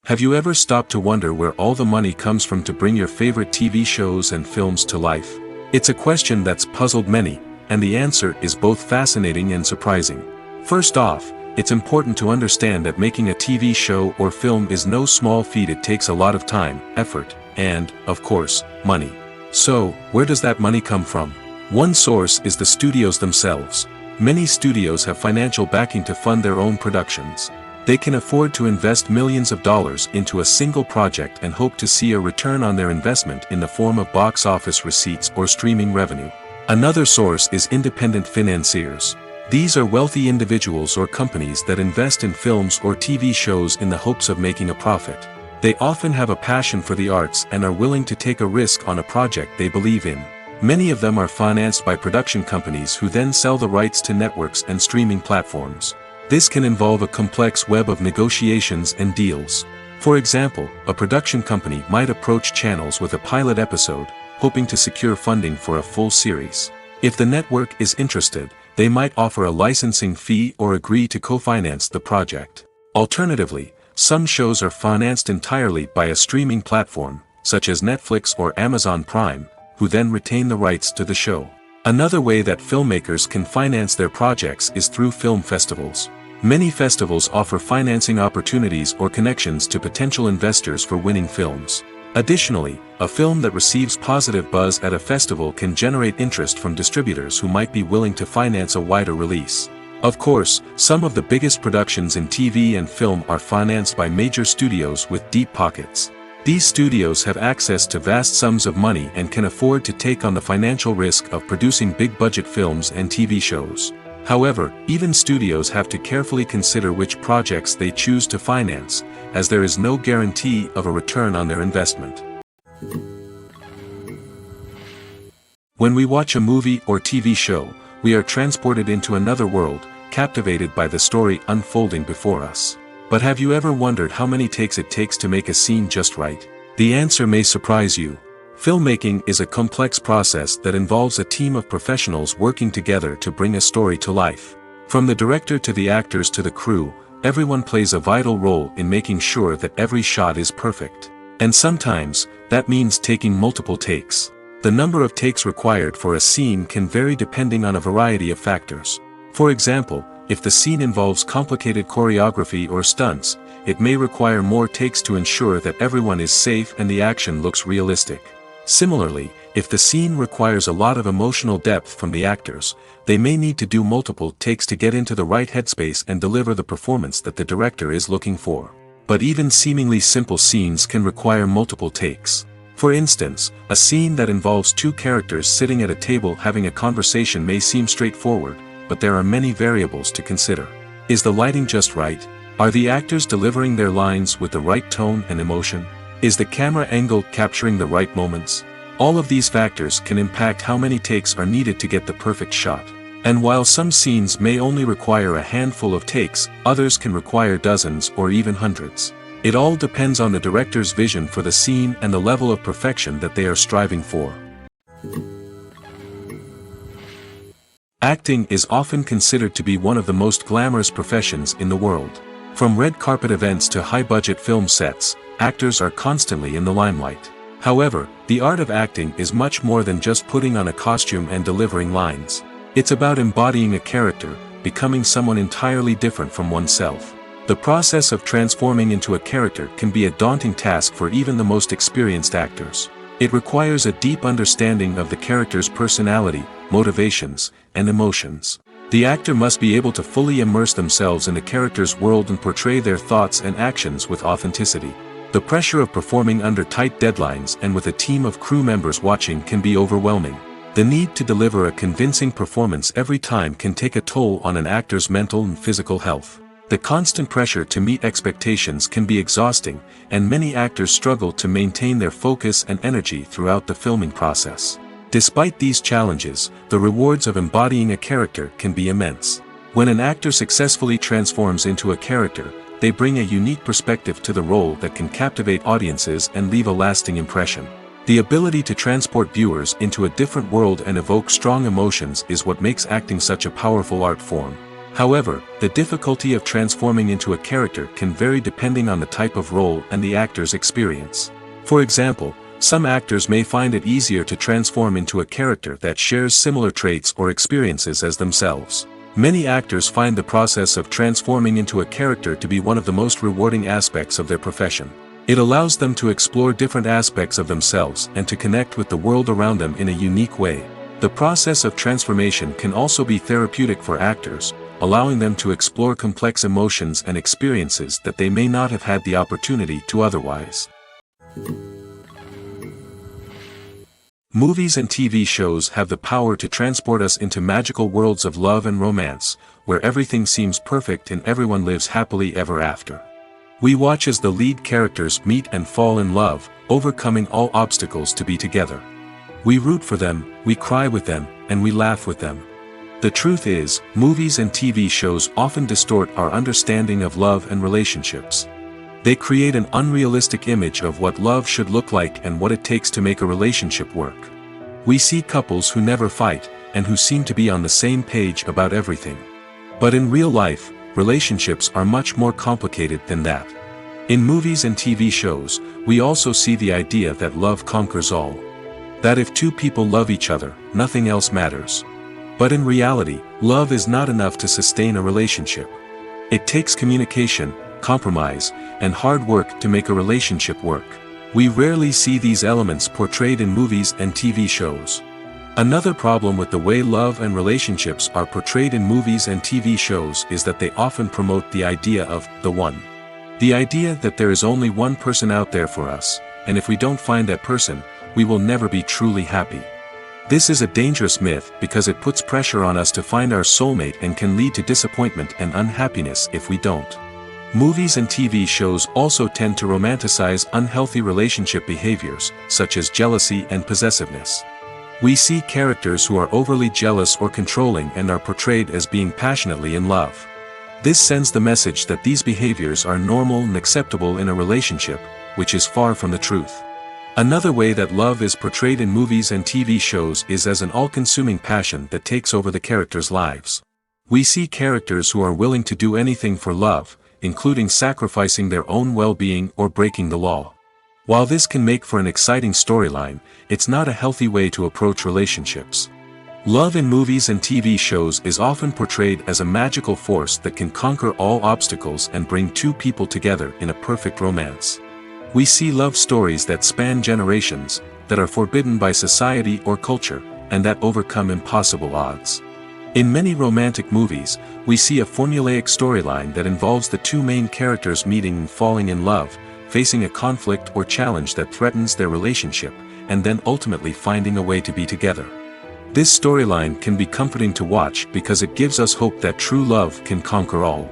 Have you ever stopped to wonder where all the money comes from to bring your favorite TV shows and films to life? It's a question that's puzzled many, and the answer is both fascinating and surprising. First off, it's important to understand that making a TV show or film is no small feat. It takes a lot of time, effort, and, of course, money. So, where does that money come from? One source is the studios themselves. Many studios have financial backing to fund their own productions. They can afford to invest millions of dollars into a single project and hope to see a return on their investment in the form of box office receipts or streaming revenue. Another source is independent financiers. These are wealthy individuals or companies that invest in films or TV shows in the hopes of making a profit. They often have a passion for the arts and are willing to take a risk on a project they believe in. Many of them are financed by production companies who then sell the rights to networks and streaming platforms. This can involve a complex web of negotiations and deals. For example, a production company might approach channels with a pilot episode, hoping to secure funding for a full series. If the network is interested, they might offer a licensing fee or agree to co-finance the project. Alternatively, some shows are financed entirely by a streaming platform, such as Netflix or Amazon Prime, who then retain the rights to the show. Another way that filmmakers can finance their projects is through film festivals. Many festivals offer financing opportunities or connections to potential investors for winning films. Additionally, a film that receives positive buzz at a festival can generate interest from distributors who might be willing to finance a wider release. Of course, some of the biggest productions in TV and film are financed by major studios with deep pockets. These studios have access to vast sums of money and can afford to take on the financial risk of producing big-budget films and TV shows. However, even studios have to carefully consider which projects they choose to finance, as there is no guarantee of a return on their investment. When we watch a movie or TV show, we are transported into another world, captivated by the story unfolding before us. But have you ever wondered how many takes it takes to make a scene just right? The answer may surprise you. Filmmaking is a complex process that involves a team of professionals working together to bring a story to life. From the director to the actors to the crew, everyone plays a vital role in making sure that every shot is perfect. And sometimes, that means taking multiple takes. The number of takes required for a scene can vary depending on a variety of factors. For example, if the scene involves complicated choreography or stunts, it may require more takes to ensure that everyone is safe and the action looks realistic. Similarly, if the scene requires a lot of emotional depth from the actors, they may need to do multiple takes to get into the right headspace and deliver the performance that the director is looking for. But even seemingly simple scenes can require multiple takes. For instance, a scene that involves two characters sitting at a table having a conversation may seem straightforward, but there are many variables to consider. Is the lighting just right? Are the actors delivering their lines with the right tone and emotion? Is the camera angle capturing the right moments? All of these factors can impact how many takes are needed to get the perfect shot. And while some scenes may only require a handful of takes, others can require dozens or even hundreds. It all depends on the director's vision for the scene and the level of perfection that they are striving for. Acting is often considered to be one of the most glamorous professions in the world. From red carpet events to high-budget film sets, actors are constantly in the limelight. However, the art of acting is much more than just putting on a costume and delivering lines. It's about embodying a character, becoming someone entirely different from oneself. The process of transforming into a character can be a daunting task for even the most experienced actors. It requires a deep understanding of the character's personality, motivations, and emotions. The actor must be able to fully immerse themselves in the character's world and portray their thoughts and actions with authenticity. The pressure of performing under tight deadlines and with a team of crew members watching can be overwhelming. The need to deliver a convincing performance every time can take a toll on an actor's mental and physical health. The constant pressure to meet expectations can be exhausting, and many actors struggle to maintain their focus and energy throughout the filming process. Despite these challenges, the rewards of embodying a character can be immense. When an actor successfully transforms into a character, they bring a unique perspective to the role that can captivate audiences and leave a lasting impression. The ability to transport viewers into a different world and evoke strong emotions is what makes acting such a powerful art form. However, the difficulty of transforming into a character can vary depending on the type of role and the actor's experience. For example, some actors may find it easier to transform into a character that shares similar traits or experiences as themselves. Many actors find the process of transforming into a character to be one of the most rewarding aspects of their profession. It allows them to explore different aspects of themselves and to connect with the world around them in a unique way. The process of transformation can also be therapeutic for actors, allowing them to explore complex emotions and experiences that they may not have had the opportunity to otherwise. Movies and TV shows have the power to transport us into magical worlds of love and romance, where everything seems perfect and everyone lives happily ever after. We watch as the lead characters meet and fall in love, overcoming all obstacles to be together. We root for them, we cry with them, and we laugh with them. The truth is, movies and TV shows often distort our understanding of love and relationships. They create an unrealistic image of what love should look like and what it takes to make a relationship work. We see couples who never fight, and who seem to be on the same page about everything. But in real life, relationships are much more complicated than that. In movies and TV shows, we also see the idea that love conquers all. That if two people love each other, nothing else matters. But in reality, love is not enough to sustain a relationship. It takes communication, compromise, and hard work to make a relationship work. We rarely see these elements portrayed in movies and TV shows. Another problem with the way love and relationships are portrayed in movies and TV shows is that they often promote the idea of the one. The idea that there is only one person out there for us, and if we don't find that person, we will never be truly happy. This is a dangerous myth because it puts pressure on us to find our soulmate and can lead to disappointment and unhappiness if we don't. Movies and TV shows also tend to romanticize unhealthy relationship behaviors, such as jealousy and possessiveness. We see characters who are overly jealous or controlling and are portrayed as being passionately in love. This sends the message that these behaviors are normal and acceptable in a relationship, which is far from the truth. Another way that love is portrayed in movies and TV shows is as an all-consuming passion that takes over the characters' lives. We see characters who are willing to do anything for love, including sacrificing their own well-being or breaking the law. While this can make for an exciting storyline, it's not a healthy way to approach relationships. Love in movies and TV shows is often portrayed as a magical force that can conquer all obstacles and bring two people together in a perfect romance. We see love stories that span generations, that are forbidden by society or culture, and that overcome impossible odds. In many romantic movies, we see a formulaic storyline that involves the two main characters meeting and falling in love, facing a conflict or challenge that threatens their relationship, and then ultimately finding a way to be together. This storyline can be comforting to watch because it gives us hope that true love can conquer all.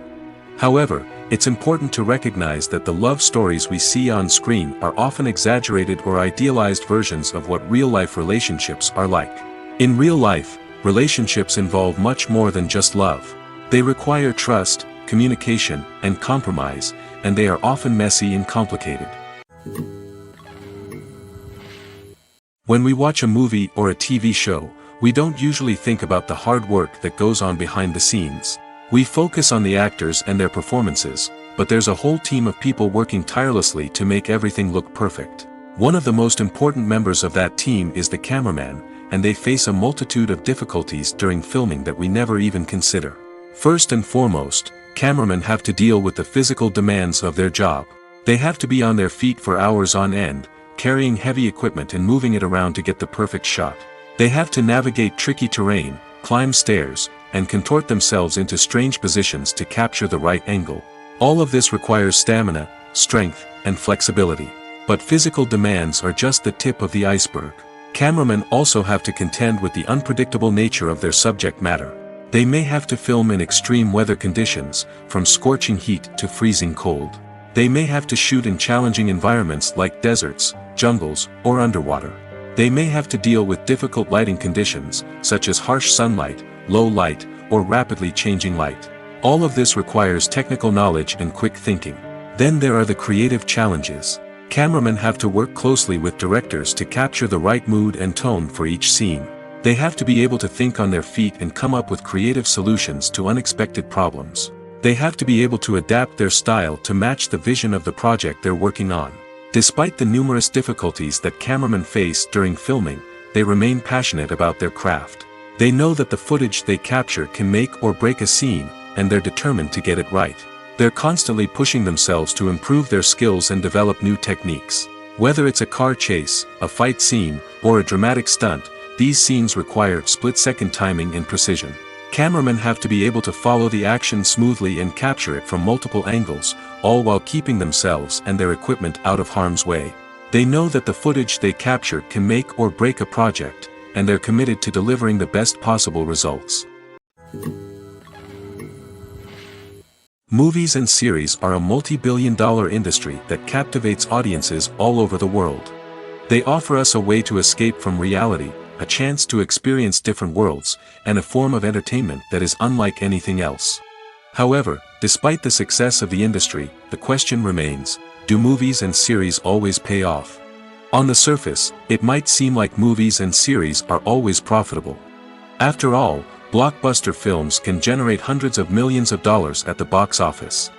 However, it's important to recognize that the love stories we see on screen are often exaggerated or idealized versions of what real-life relationships are like. In real life, relationships involve much more than just love. They require trust, communication, and compromise, and they are often messy and complicated. When we watch a movie or a TV show, we don't usually think about the hard work that goes on behind the scenes. We focus on the actors and their performances, but there's a whole team of people working tirelessly to make everything look perfect. One of the most important members of that team is the cameraman, and they face a multitude of difficulties during filming that we never even consider. First and foremost, cameramen have to deal with the physical demands of their job. They have to be on their feet for hours on end, carrying heavy equipment and moving it around to get the perfect shot. They have to navigate tricky terrain, climb stairs, and contort themselves into strange positions to capture the right angle. All of this requires stamina, strength, and flexibility. But physical demands are just the tip of the iceberg. Cameramen also have to contend with the unpredictable nature of their subject matter. They may have to film in extreme weather conditions, from scorching heat to freezing cold. They may have to shoot in challenging environments like deserts, jungles, or underwater. They may have to deal with difficult lighting conditions, such as harsh sunlight, low light, or rapidly changing light. All of this requires technical knowledge and quick thinking. Then there are the creative challenges. Cameramen have to work closely with directors to capture the right mood and tone for each scene. They have to be able to think on their feet and come up with creative solutions to unexpected problems. They have to be able to adapt their style to match the vision of the project they're working on. Despite the numerous difficulties that cameramen face during filming, they remain passionate about their craft. They know that the footage they capture can make or break a scene, and they're determined to get it right. They're constantly pushing themselves to improve their skills and develop new techniques. Whether it's a car chase, a fight scene, or a dramatic stunt, these scenes require split-second timing and precision. Cameramen have to be able to follow the action smoothly and capture it from multiple angles, all while keeping themselves and their equipment out of harm's way. They know that the footage they capture can make or break a project, and they're committed to delivering the best possible results. Movies and series are a multi-billion-dollar industry that captivates audiences all over the world. They offer us a way to escape from reality, a chance to experience different worlds, and a form of entertainment that is unlike anything else. However, despite the success of the industry, the question remains, do movies and series always pay off? On the surface, it might seem like movies and series are always profitable. After all, blockbuster films can generate hundreds of millions of dollars at the box office.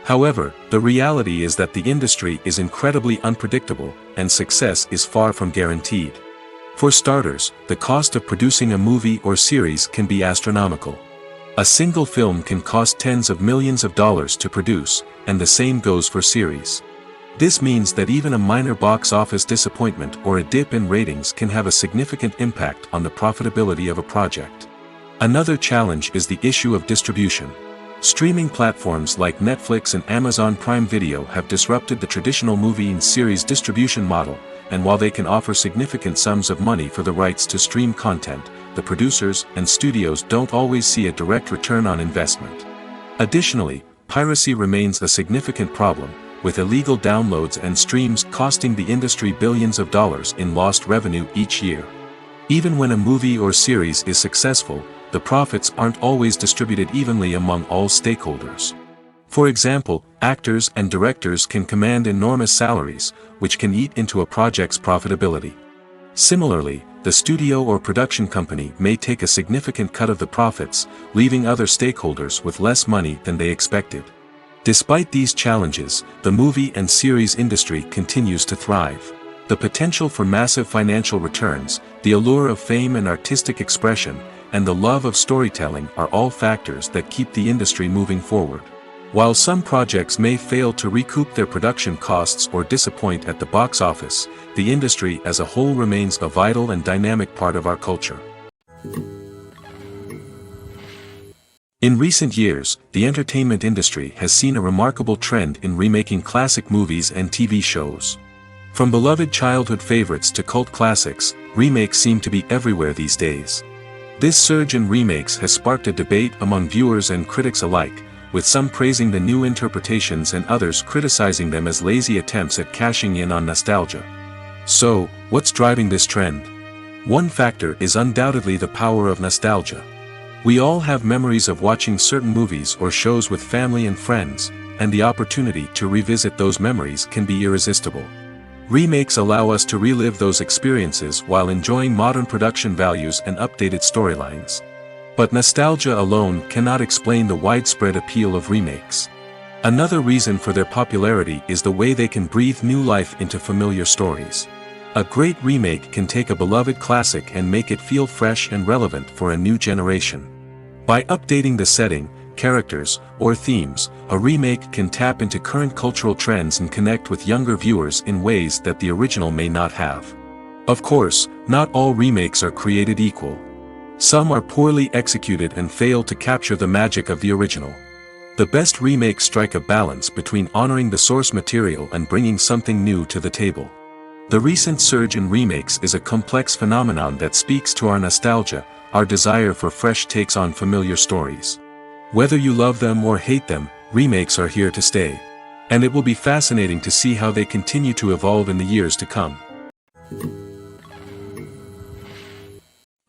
However, the reality is that the industry is incredibly unpredictable, and success is far from guaranteed. For starters, the cost of producing a movie or series can be astronomical. A single film can cost tens of millions of dollars to produce, and the same goes for series. This means that even a minor box office disappointment or a dip in ratings can have a significant impact on the profitability of a project. Another challenge is the issue of distribution. Streaming platforms like Netflix and Amazon Prime Video have disrupted the traditional movie and series distribution model, and while they can offer significant sums of money for the rights to stream content, the producers and studios don't always see a direct return on investment. Additionally, piracy remains a significant problem, with illegal downloads and streams costing the industry billions of dollars in lost revenue each year. Even when a movie or series is successful, the profits aren't always distributed evenly among all stakeholders. For example, actors and directors can command enormous salaries, which can eat into a project's profitability. Similarly, the studio or production company may take a significant cut of the profits, leaving other stakeholders with less money than they expected. Despite these challenges, the movie and series industry continues to thrive. The potential for massive financial returns, the allure of fame and artistic expression, and the love of storytelling are all factors that keep the industry moving forward. While some projects may fail to recoup their production costs or disappoint at the box office, the industry as a whole remains a vital and dynamic part of our culture. In recent years, the entertainment industry has seen a remarkable trend in remaking classic movies and TV shows. From beloved childhood favorites to cult classics, remakes seem to be everywhere these days. This surge in remakes has sparked a debate among viewers and critics alike, with some praising the new interpretations and others criticizing them as lazy attempts at cashing in on nostalgia. So, what's driving this trend? One factor is undoubtedly the power of nostalgia. We all have memories of watching certain movies or shows with family and friends, and the opportunity to revisit those memories can be irresistible. Remakes allow us to relive those experiences while enjoying modern production values and updated storylines. But nostalgia alone cannot explain the widespread appeal of remakes. Another reason for their popularity is the way they can breathe new life into familiar stories. A great remake can take a beloved classic and make it feel fresh and relevant for a new generation. By updating the setting, characters, or themes, a remake can tap into current cultural trends and connect with younger viewers in ways that the original may not have. Of course, not all remakes are created equal. Some are poorly executed and fail to capture the magic of the original. The best remakes strike a balance between honoring the source material and bringing something new to the table. The recent surge in remakes is a complex phenomenon that speaks to our nostalgia, our desire for fresh takes on familiar stories. Whether you love them or hate them, remakes are here to stay. And it will be fascinating to see how they continue to evolve in the years to come.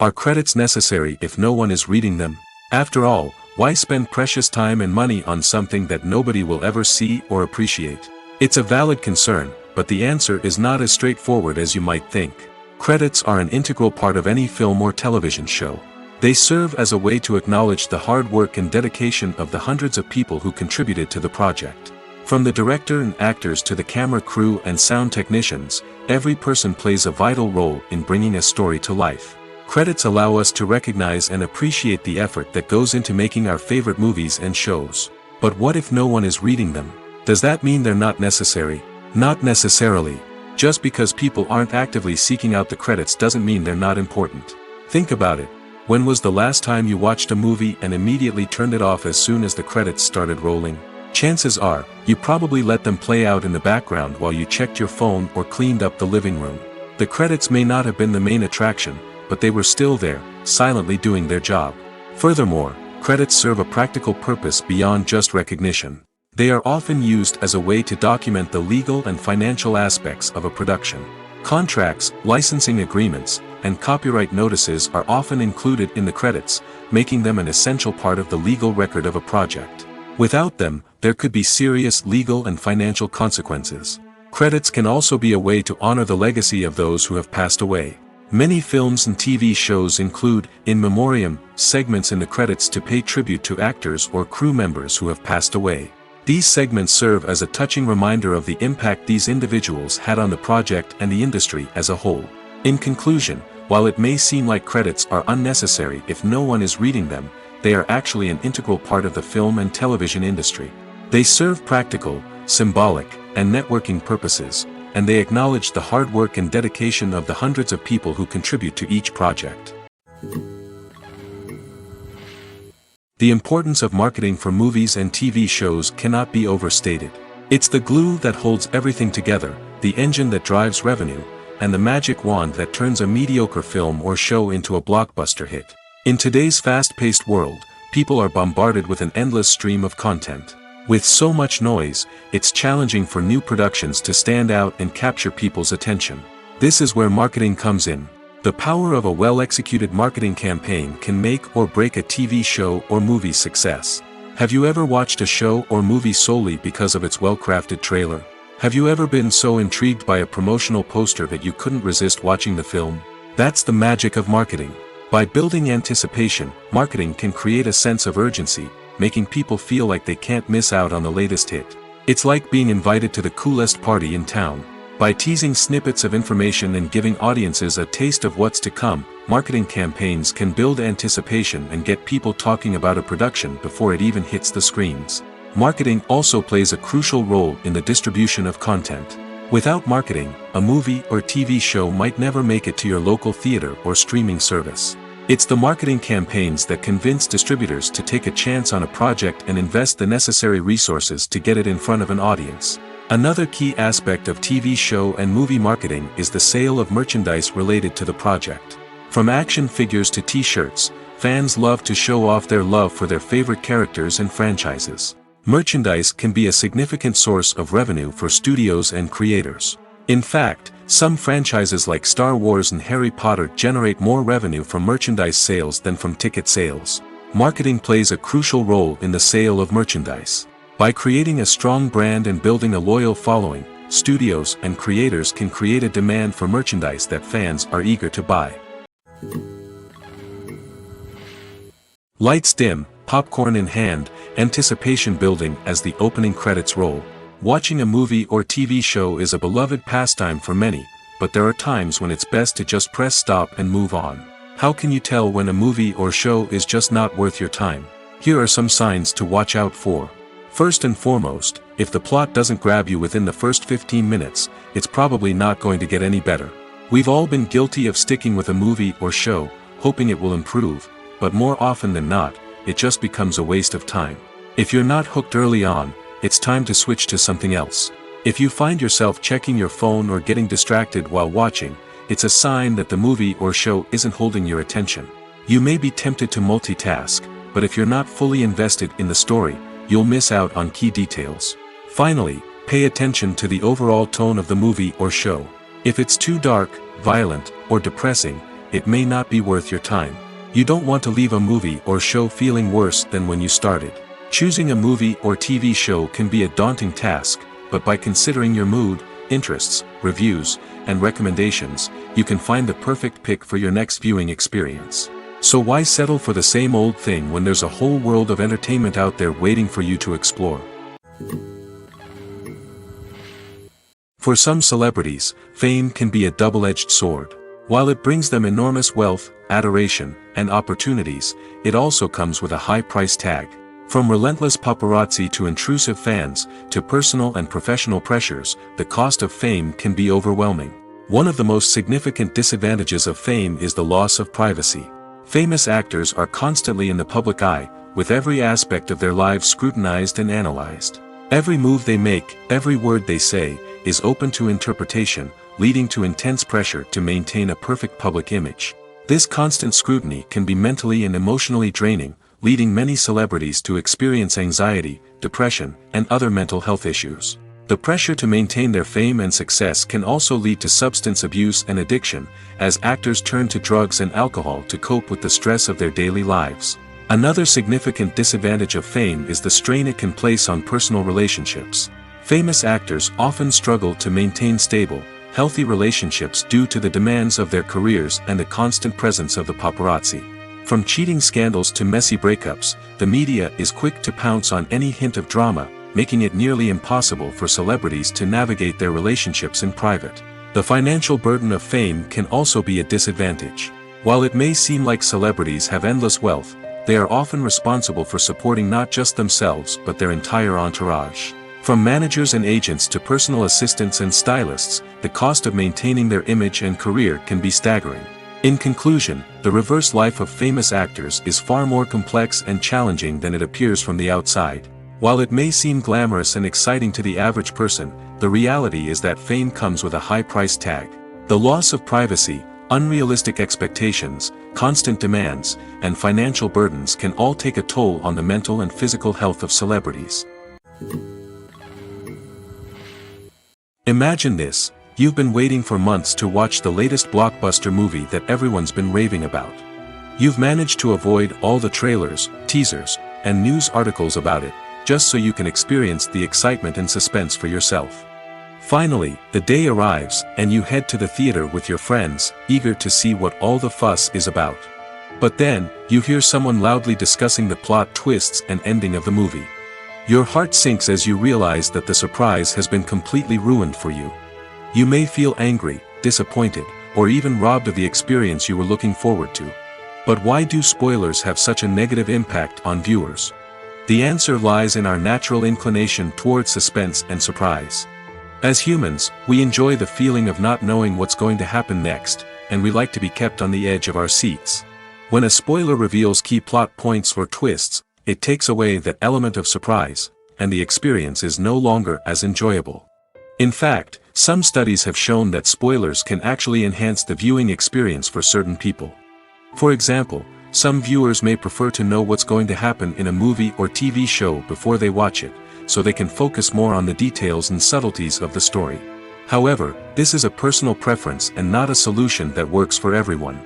Are credits necessary if no one is reading them? After all, Why spend precious time and money on something that nobody will ever see or appreciate? It's a valid concern, but the answer is not as straightforward as you might think. Credits are an integral part of any film or television show. They serve as a way to acknowledge the hard work and dedication of the hundreds of people who contributed to the project. From the director and actors to the camera crew and sound technicians, every person plays a vital role in bringing a story to life. Credits allow us to recognize and appreciate the effort that goes into making our favorite movies and shows. But what if no one is reading them? Does that mean they're not necessary? Not necessarily. Just because people aren't actively seeking out the credits doesn't mean they're not important. Think about it. When was the last time you watched a movie and immediately turned it off as soon as the credits started rolling? Chances are, you probably let them play out in the background while you checked your phone or cleaned up the living room. The credits may not have been the main attraction, but they were still there, silently doing their job. Furthermore, credits serve a practical purpose beyond just recognition. They are often used as a way to document the legal and financial aspects of a production. Contracts, licensing agreements, and copyright notices are often included in the credits, making them an essential part of the legal record of a project. Without them, there could be serious legal and financial consequences. Credits can also be a way to honor the legacy of those who have passed away. Many films and TV shows include, in memoriam, segments in the credits to pay tribute to actors or crew members who have passed away. These segments serve as a touching reminder of the impact these individuals had on the project and the industry as a whole. In conclusion, while it may seem like credits are unnecessary if no one is reading them, they are actually an integral part of the film and television industry. They serve practical, symbolic, and networking purposes, and they acknowledge the hard work and dedication of the hundreds of people who contribute to each project. The importance of marketing for movies and TV shows cannot be overstated. It's the glue that holds everything together, the engine that drives revenue, and the magic wand that turns a mediocre film or show into a blockbuster hit. In today's fast-paced world, people are bombarded with an endless stream of content. With so much noise, it's challenging for new productions to stand out and capture people's attention. This is where marketing comes in. The power of a well-executed marketing campaign can make or break a TV show or movie's success. Have you ever watched a show or movie solely because of its well-crafted trailer? Have you ever been so intrigued by a promotional poster that you couldn't resist watching the film? That's the magic of marketing. By building anticipation, marketing can create a sense of urgency, making people feel like they can't miss out on the latest hit. It's like being invited to the coolest party in town. By teasing snippets of information and giving audiences a taste of what's to come, marketing campaigns can build anticipation and get people talking about a production before it even hits the screens. Marketing also plays a crucial role in the distribution of content. Without marketing, a movie or TV show might never make it to your local theater or streaming service. It's the marketing campaigns that convince distributors to take a chance on a project and invest the necessary resources to get it in front of an audience. Another key aspect of TV show and movie marketing is the sale of merchandise related to the project. From action figures to t-shirts, fans love to show off their love for their favorite characters and franchises. Merchandise can be a significant source of revenue for studios and creators. In fact, some franchises like Star Wars and Harry Potter generate more revenue from merchandise sales than from ticket sales. Marketing plays a crucial role in the sale of merchandise. By creating a strong brand and building a loyal following, studios and creators can create a demand for merchandise that fans are eager to buy. Lights dim, popcorn in hand, anticipation building as the opening credits roll. Watching a movie or TV show is a beloved pastime for many, but there are times when it's best to just press stop and move on. How can you tell when a movie or show is just not worth your time? Here are some signs to watch out for. First and foremost, if the plot doesn't grab you within the first 15 minutes, it's probably not going to get any better. We've all been guilty of sticking with a movie or show, hoping it will improve, but more often than not, it just becomes a waste of time. If you're not hooked early on, it's time to switch to something else. If you find yourself checking your phone or getting distracted while watching, it's a sign that the movie or show isn't holding your attention. You may be tempted to multitask, but if you're not fully invested in the story, you'll miss out on key details. Finally, pay attention to the overall tone of the movie or show. If it's too dark, violent, or depressing, it may not be worth your time. You don't want to leave a movie or show feeling worse than when you started. Choosing a movie or TV show can be a daunting task, but by considering your mood, interests, reviews, and recommendations, you can find the perfect pick for your next viewing experience. So why settle for the same old thing when there's a whole world of entertainment out there waiting for you to explore? For some celebrities, fame can be a double-edged sword. While it brings them enormous wealth, adoration, and opportunities, it also comes with a high price tag. From relentless paparazzi to intrusive fans, to personal and professional pressures, the cost of fame can be overwhelming. One of the most significant disadvantages of fame is the loss of privacy. Famous actors are constantly in the public eye, with every aspect of their lives scrutinized and analyzed. Every move they make, every word they say, is open to interpretation, leading to intense pressure to maintain a perfect public image. This constant scrutiny can be mentally and emotionally draining, leading many celebrities to experience anxiety, depression, and other mental health issues. The pressure to maintain their fame and success can also lead to substance abuse and addiction, as actors turn to drugs and alcohol to cope with the stress of their daily lives. Another significant disadvantage of fame is the strain it can place on personal relationships. Famous actors often struggle to maintain stable, healthy relationships due to the demands of their careers and the constant presence of the paparazzi. From cheating scandals to messy breakups, the media is quick to pounce on any hint of drama, making it nearly impossible for celebrities to navigate their relationships in private. The financial burden of fame can also be a disadvantage. While it may seem like celebrities have endless wealth, they are often responsible for supporting not just themselves but their entire entourage. From managers and agents to personal assistants and stylists, the cost of maintaining their image and career can be staggering. In conclusion, the reverse life of famous actors is far more complex and challenging than it appears from the outside. While it may seem glamorous and exciting to the average person, the reality is that fame comes with a high price tag. The loss of privacy, unrealistic expectations, constant demands, and financial burdens can all take a toll on the mental and physical health of celebrities. Imagine this. You've been waiting for months to watch the latest blockbuster movie that everyone's been raving about. You've managed to avoid all the trailers, teasers, and news articles about it, just so you can experience the excitement and suspense for yourself. Finally, the day arrives, and you head to the theater with your friends, eager to see what all the fuss is about. But then, you hear someone loudly discussing the plot twists and ending of the movie. Your heart sinks as you realize that the surprise has been completely ruined for you. You may feel angry, disappointed, or even robbed of the experience you were looking forward to. But why do spoilers have such a negative impact on viewers? The answer lies in our natural inclination towards suspense and surprise. As humans, we enjoy the feeling of not knowing what's going to happen next, and we like to be kept on the edge of our seats. When a spoiler reveals key plot points or twists, it takes away that element of surprise, and the experience is no longer as enjoyable. In fact, some studies have shown that spoilers can actually enhance the viewing experience for certain people. For example, some viewers may prefer to know what's going to happen in a movie or TV show before they watch it, so they can focus more on the details and subtleties of the story. However, this is a personal preference and not a solution that works for everyone.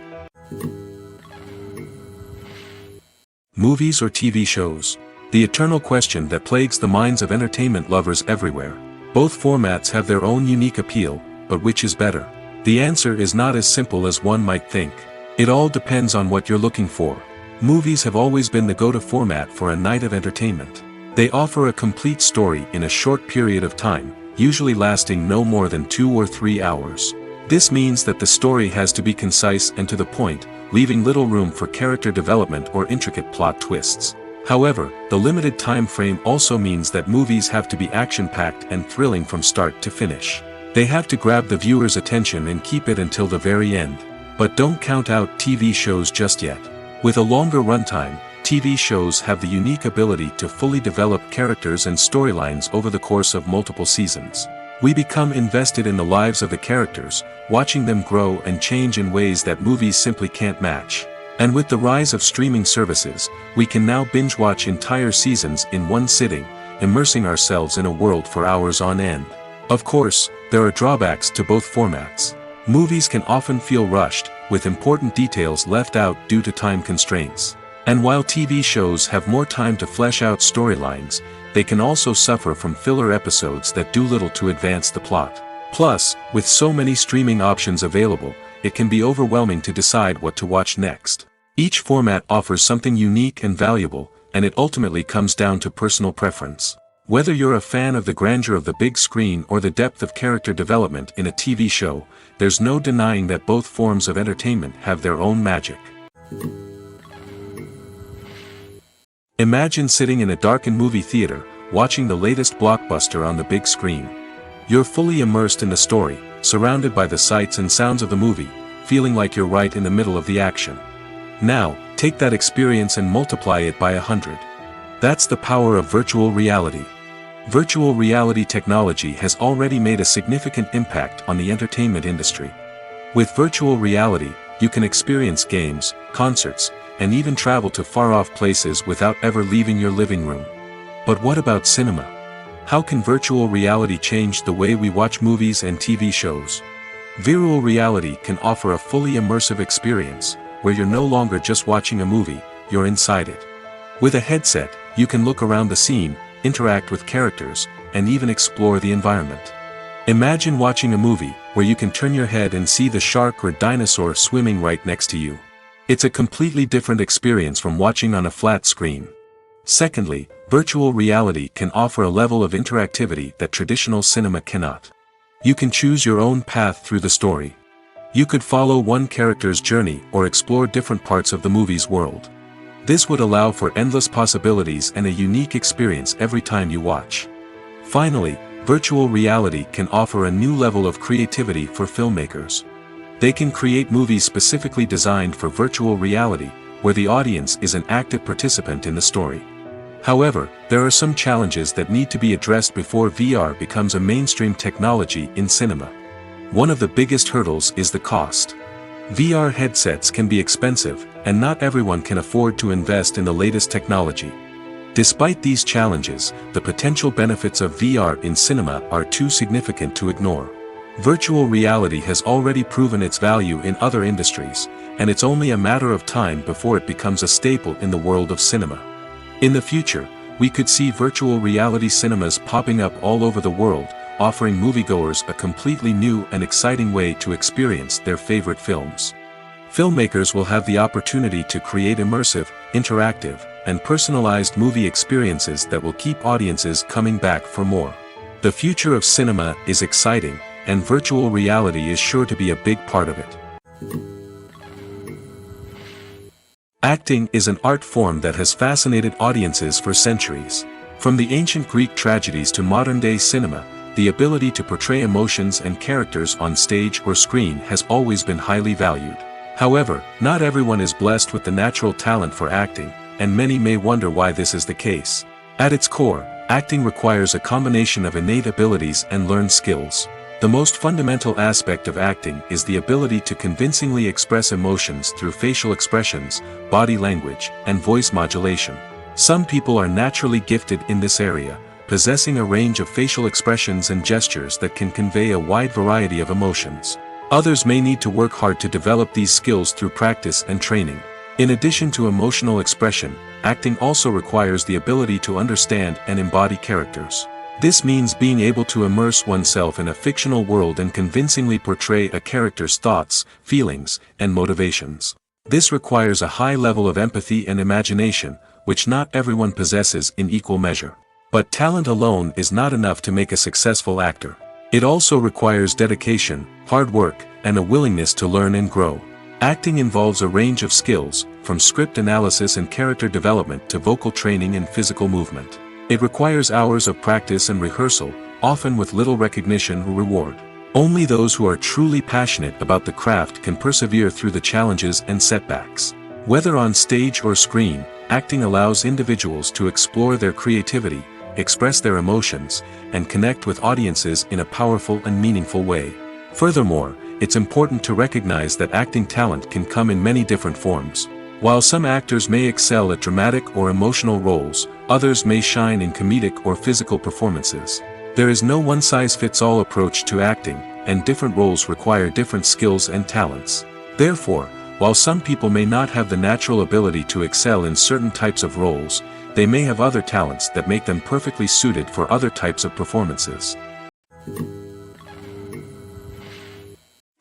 Movies or TV shows? The eternal question that plagues the minds of entertainment lovers everywhere. Both formats have their own unique appeal, but which is better? The answer is not as simple as one might think. It all depends on what you're looking for. Movies have always been the go-to format for a night of entertainment. They offer a complete story in a short period of time, usually lasting no more than 2 or 3 hours. This means that the story has to be concise and to the point, leaving little room for character development or intricate plot twists. However, the limited time frame also means that movies have to be action-packed and thrilling from start to finish. They have to grab the viewer's attention and keep it until the very end. But don't count out TV shows just yet. With a longer runtime, TV shows have the unique ability to fully develop characters and storylines over the course of multiple seasons. We become invested in the lives of the characters, watching them grow and change in ways that movies simply can't match. And with the rise of streaming services, we can now binge-watch entire seasons in one sitting, immersing ourselves in a world for hours on end. Of course, there are drawbacks to both formats. Movies can often feel rushed, with important details left out due to time constraints. And while TV shows have more time to flesh out storylines, they can also suffer from filler episodes that do little to advance the plot. Plus, with so many streaming options available, it can be overwhelming to decide what to watch next. Each format offers something unique and valuable, and it ultimately comes down to personal preference. Whether you're a fan of the grandeur of the big screen or the depth of character development in a TV show, there's no denying that both forms of entertainment have their own magic. Imagine sitting in a darkened movie theater, watching the latest blockbuster on the big screen. You're fully immersed in the story, surrounded by the sights and sounds of the movie, feeling like you're right in the middle of the action. Now, take that experience and multiply it by 100. That's the power of virtual reality. Virtual reality technology has already made a significant impact on the entertainment industry. With virtual reality, you can experience games, concerts, and even travel to far-off places without ever leaving your living room. But what about cinema? How can virtual reality change the way we watch movies and TV shows? Virtual reality can offer a fully immersive experience, where you're no longer just watching a movie, you're inside it. With a headset, you can look around the scene, interact with characters, and even explore the environment. Imagine watching a movie where you can turn your head and see the shark or dinosaur swimming right next to you. It's a completely different experience from watching on a flat screen. Secondly, virtual reality can offer a level of interactivity that traditional cinema cannot. You can choose your own path through the story. You could follow one character's journey or explore different parts of the movie's world. This would allow for endless possibilities and a unique experience every time you watch. Finally, virtual reality can offer a new level of creativity for filmmakers. They can create movies specifically designed for virtual reality, where the audience is an active participant in the story. However, there are some challenges that need to be addressed before VR becomes a mainstream technology in cinema. One of the biggest hurdles is the cost. VR headsets can be expensive, and not everyone can afford to invest in the latest technology. Despite these challenges, the potential benefits of VR in cinema are too significant to ignore. Virtual reality has already proven its value in other industries, and it's only a matter of time before it becomes a staple in the world of cinema. In the future, we could see virtual reality cinemas popping up all over the world, offering moviegoers a completely new and exciting way to experience their favorite films. Filmmakers will have the opportunity to create immersive, interactive, and personalized movie experiences that will keep audiences coming back for more. The future of cinema is exciting, and virtual reality is sure to be a big part of it. Acting is an art form that has fascinated audiences for centuries. From the ancient Greek tragedies to modern-day cinema, the ability to portray emotions and characters on stage or screen has always been highly valued. However, not everyone is blessed with the natural talent for acting, and many may wonder why this is the case. At its core, acting requires a combination of innate abilities and learned skills. The most fundamental aspect of acting is the ability to convincingly express emotions through facial expressions, body language, and voice modulation. Some people are naturally gifted in this area, possessing a range of facial expressions and gestures that can convey a wide variety of emotions. Others may need to work hard to develop these skills through practice and training. In addition to emotional expression, acting also requires the ability to understand and embody characters. This means being able to immerse oneself in a fictional world and convincingly portray a character's thoughts, feelings, and motivations. This requires a high level of empathy and imagination, which not everyone possesses in equal measure. But talent alone is not enough to make a successful actor. It also requires dedication, hard work, and a willingness to learn and grow. Acting involves a range of skills, from script analysis and character development to vocal training and physical movement. It requires hours of practice and rehearsal, often with little recognition or reward. Only those who are truly passionate about the craft can persevere through the challenges and setbacks. Whether on stage or screen, acting allows individuals to explore their creativity, express their emotions, and connect with audiences in a powerful and meaningful way. Furthermore, it's important to recognize that acting talent can come in many different forms. While some actors may excel at dramatic or emotional roles, others may shine in comedic or physical performances. There is no one-size-fits-all approach to acting, and different roles require different skills and talents. Therefore, while some people may not have the natural ability to excel in certain types of roles, they may have other talents that make them perfectly suited for other types of performances.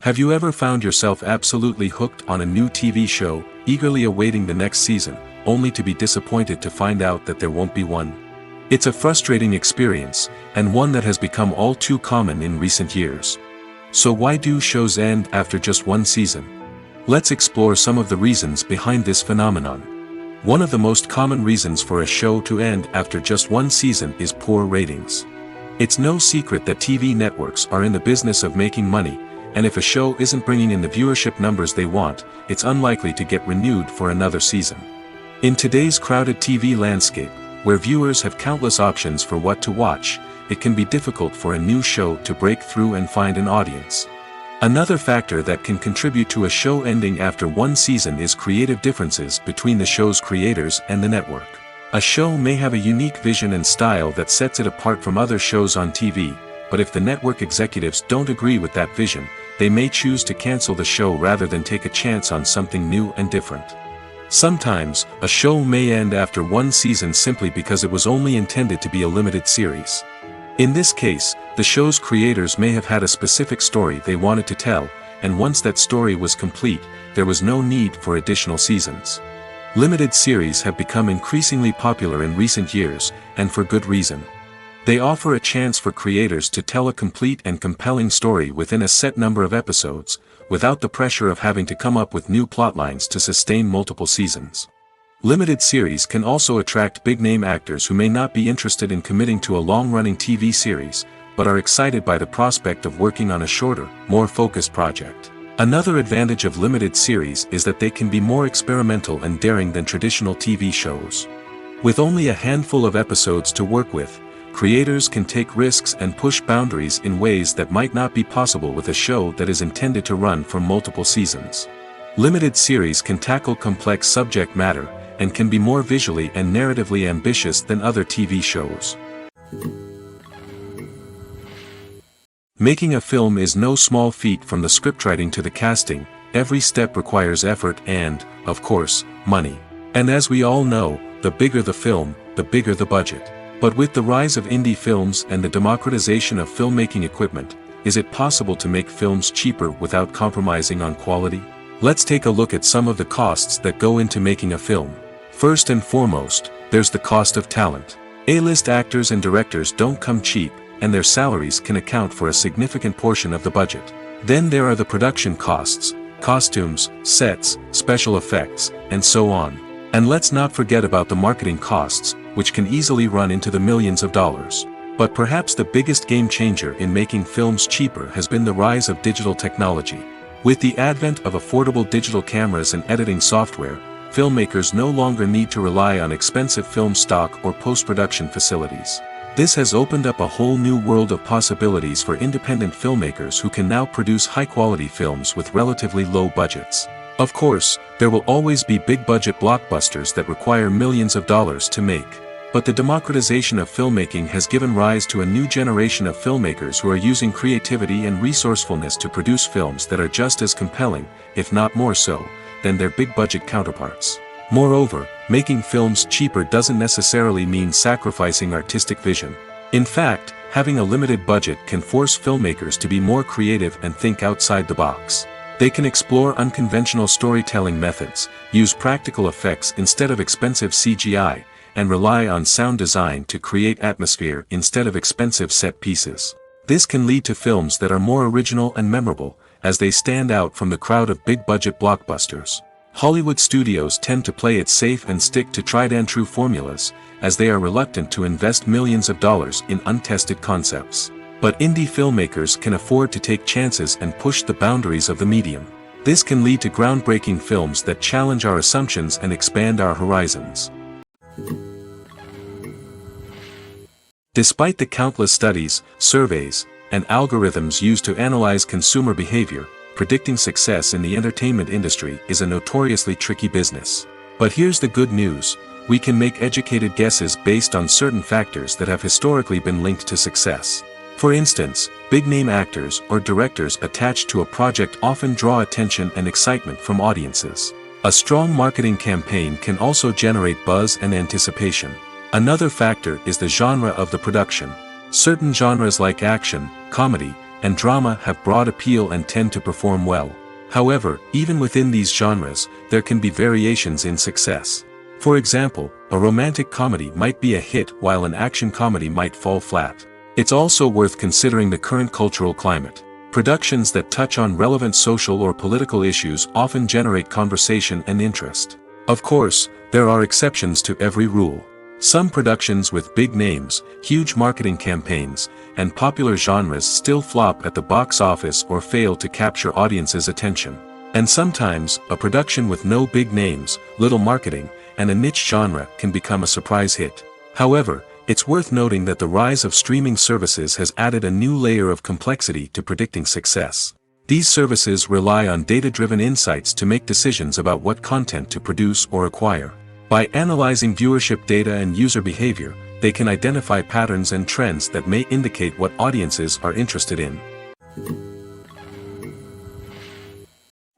Have you ever found yourself absolutely hooked on a new TV show, eagerly awaiting the next season, only to be disappointed to find out that there won't be one? It's a frustrating experience, and one that has become all too common in recent years. So why do shows end after just one season? Let's explore some of the reasons behind this phenomenon. One of the most common reasons for a show to end after just one season is poor ratings. It's no secret that TV networks are in the business of making money, and if a show isn't bringing in the viewership numbers they want, it's unlikely to get renewed for another season. In today's crowded TV landscape, where viewers have countless options for what to watch, it can be difficult for a new show to break through and find an audience. Another factor that can contribute to a show ending after one season is creative differences between the show's creators and the network. A show may have a unique vision and style that sets it apart from other shows on TV, but if the network executives don't agree with that vision, they may choose to cancel the show rather than take a chance on something new and different. Sometimes, a show may end after one season simply because it was only intended to be a limited series. In this case, the show's creators may have had a specific story they wanted to tell, and once that story was complete, there was no need for additional seasons. Limited series have become increasingly popular in recent years, and for good reason. They offer a chance for creators to tell a complete and compelling story within a set number of episodes, without the pressure of having to come up with new plotlines to sustain multiple seasons. Limited series can also attract big-name actors who may not be interested in committing to a long-running TV series, but are excited by the prospect of working on a shorter, more focused project. Another advantage of limited series is that they can be more experimental and daring than traditional TV shows. With only a handful of episodes to work with, creators can take risks and push boundaries in ways that might not be possible with a show that is intended to run for multiple seasons. Limited series can tackle complex subject matter, and can be more visually and narratively ambitious than other TV shows. Making a film is no small feat. From the scriptwriting to the casting, every step requires effort and, of course, money. And as we all know, the bigger the film, the bigger the budget. But with the rise of indie films and the democratization of filmmaking equipment, is it possible to make films cheaper without compromising on quality? Let's take a look at some of the costs that go into making a film. First and foremost, there's the cost of talent. A-list actors and directors don't come cheap, and their salaries can account for a significant portion of the budget. Then there are the production costs, costumes, sets, special effects, and so on. And let's not forget about the marketing costs, which can easily run into the millions of dollars. But perhaps the biggest game changer in making films cheaper has been the rise of digital technology. With the advent of affordable digital cameras and editing software, filmmakers no longer need to rely on expensive film stock or post-production facilities. This has opened up a whole new world of possibilities for independent filmmakers who can now produce high-quality films with relatively low budgets. Of course, there will always be big-budget blockbusters that require millions of dollars to make. But the democratization of filmmaking has given rise to a new generation of filmmakers who are using creativity and resourcefulness to produce films that are just as compelling, if not more so, than their big-budget counterparts. Moreover, making films cheaper doesn't necessarily mean sacrificing artistic vision. In fact, having a limited budget can force filmmakers to be more creative and think outside the box. They can explore unconventional storytelling methods, use practical effects instead of expensive CGI, and rely on sound design to create atmosphere instead of expensive set pieces. This can lead to films that are more original and memorable, as they stand out from the crowd of big-budget blockbusters. Hollywood studios tend to play it safe and stick to tried-and-true formulas, as they are reluctant to invest millions of dollars in untested concepts. But indie filmmakers can afford to take chances and push the boundaries of the medium. This can lead to groundbreaking films that challenge our assumptions and expand our horizons. Despite the countless studies, surveys, and algorithms used to analyze consumer behavior, predicting success in the entertainment industry is a notoriously tricky business. But here's the good news: we can make educated guesses based on certain factors that have historically been linked to success. For instance, big-name actors or directors attached to a project often draw attention and excitement from audiences. A strong marketing campaign can also generate buzz and anticipation. Another factor is the genre of the production. Certain genres like action, comedy, and drama have broad appeal and tend to perform well. However, even within these genres, there can be variations in success. For example, a romantic comedy might be a hit while an action comedy might fall flat. It's also worth considering the current cultural climate. Productions that touch on relevant social or political issues often generate conversation and interest. Of course, there are exceptions to every rule. Some productions with big names, huge marketing campaigns, and popular genres still flop at the box office or fail to capture audiences' attention. And sometimes, a production with no big names, little marketing, and a niche genre can become a surprise hit. However, it's worth noting that the rise of streaming services has added a new layer of complexity to predicting success. These services rely on data-driven insights to make decisions about what content to produce or acquire. By analyzing viewership data and user behavior, they can identify patterns and trends that may indicate what audiences are interested in.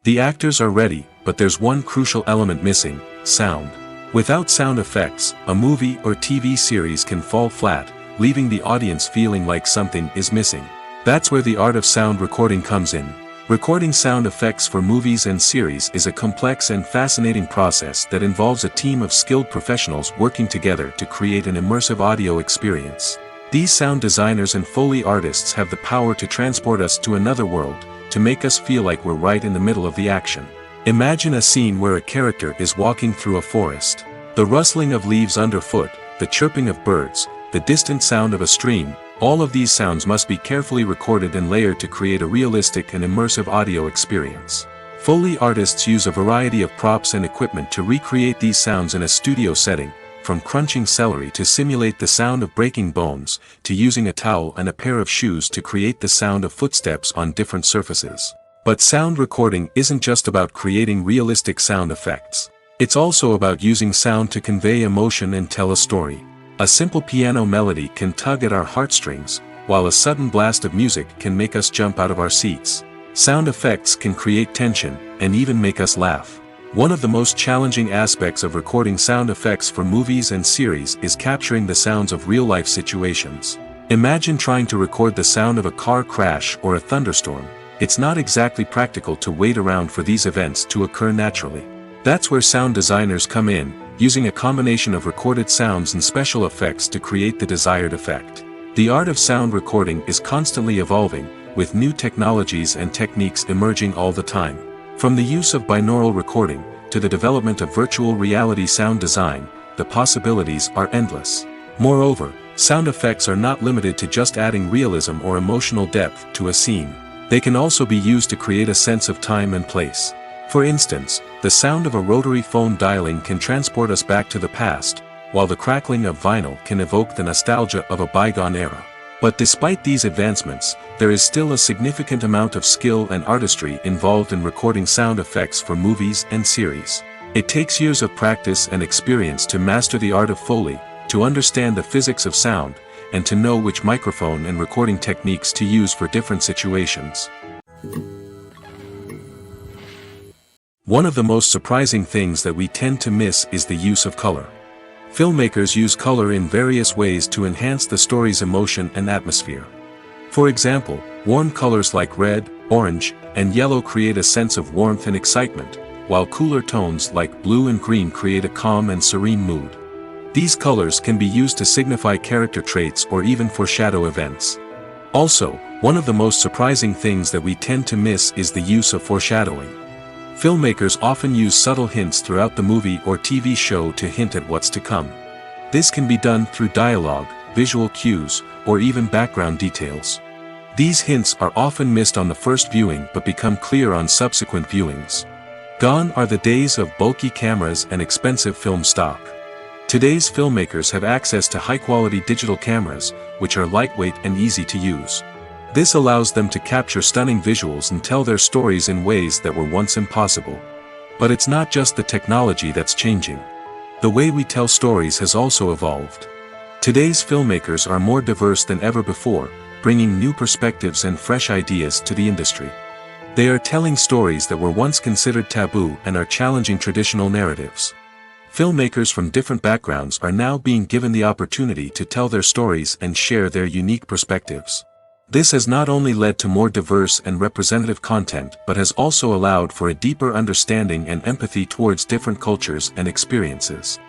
The actors are ready, but there's one crucial element missing: sound. Without sound effects, a movie or TV series can fall flat, leaving the audience feeling like something is missing. That's where the art of sound recording comes in. Recording sound effects for movies and series is a complex and fascinating process that involves a team of skilled professionals working together to create an immersive audio experience. These sound designers and Foley artists have the power to transport us to another world, to make us feel like we're right in the middle of the action. Imagine a scene where a character is walking through a forest. The rustling of leaves underfoot, the chirping of birds, the distant sound of a stream, all of these sounds must be carefully recorded and layered to create a realistic and immersive audio experience. Foley artists use a variety of props and equipment to recreate these sounds in a studio setting, from crunching celery to simulate the sound of breaking bones, to using a towel and a pair of shoes to create the sound of footsteps on different surfaces. But sound recording isn't just about creating realistic sound effects. It's also about using sound to convey emotion and tell a story. A simple piano melody can tug at our heartstrings, while a sudden blast of music can make us jump out of our seats. Sound effects can create tension, and even make us laugh. One of the most challenging aspects of recording sound effects for movies and series is capturing the sounds of real-life situations. Imagine trying to record the sound of a car crash or a thunderstorm. It's not exactly practical to wait around for these events to occur naturally. That's where sound designers come in, using a combination of recorded sounds and special effects to create the desired effect. The art of sound recording is constantly evolving, with new technologies and techniques emerging all the time. From the use of binaural recording, to the development of virtual reality sound design, the possibilities are endless. Moreover, sound effects are not limited to just adding realism or emotional depth to a scene. They can also be used to create a sense of time and place. For instance, the sound of a rotary phone dialing can transport us back to the past, while the crackling of vinyl can evoke the nostalgia of a bygone era. But despite these advancements, there is still a significant amount of skill and artistry involved in recording sound effects for movies and series. It takes years of practice and experience to master the art of Foley, to understand the physics of sound, and to know which microphone and recording techniques to use for different situations. One of the most surprising things that we tend to miss is the use of color. Filmmakers use color in various ways to enhance the story's emotion and atmosphere. For example, warm colors like red, orange, and yellow create a sense of warmth and excitement, while cooler tones like blue and green create a calm and serene mood. These colors can be used to signify character traits or even foreshadow events. Also, one of the most surprising things that we tend to miss is the use of foreshadowing. Filmmakers often use subtle hints throughout the movie or TV show to hint at what's to come. This can be done through dialogue, visual cues, or even background details. These hints are often missed on the first viewing but become clear on subsequent viewings. Gone are the days of bulky cameras and expensive film stock. Today's filmmakers have access to high-quality digital cameras, which are lightweight and easy to use. This allows them to capture stunning visuals and tell their stories in ways that were once impossible. But it's not just the technology that's changing. The way we tell stories has also evolved. Today's filmmakers are more diverse than ever before, bringing new perspectives and fresh ideas to the industry. They are telling stories that were once considered taboo and are challenging traditional narratives. Filmmakers from different backgrounds are now being given the opportunity to tell their stories and share their unique perspectives. This has not only led to more diverse and representative content but has also allowed for a deeper understanding and empathy towards different cultures and experiences.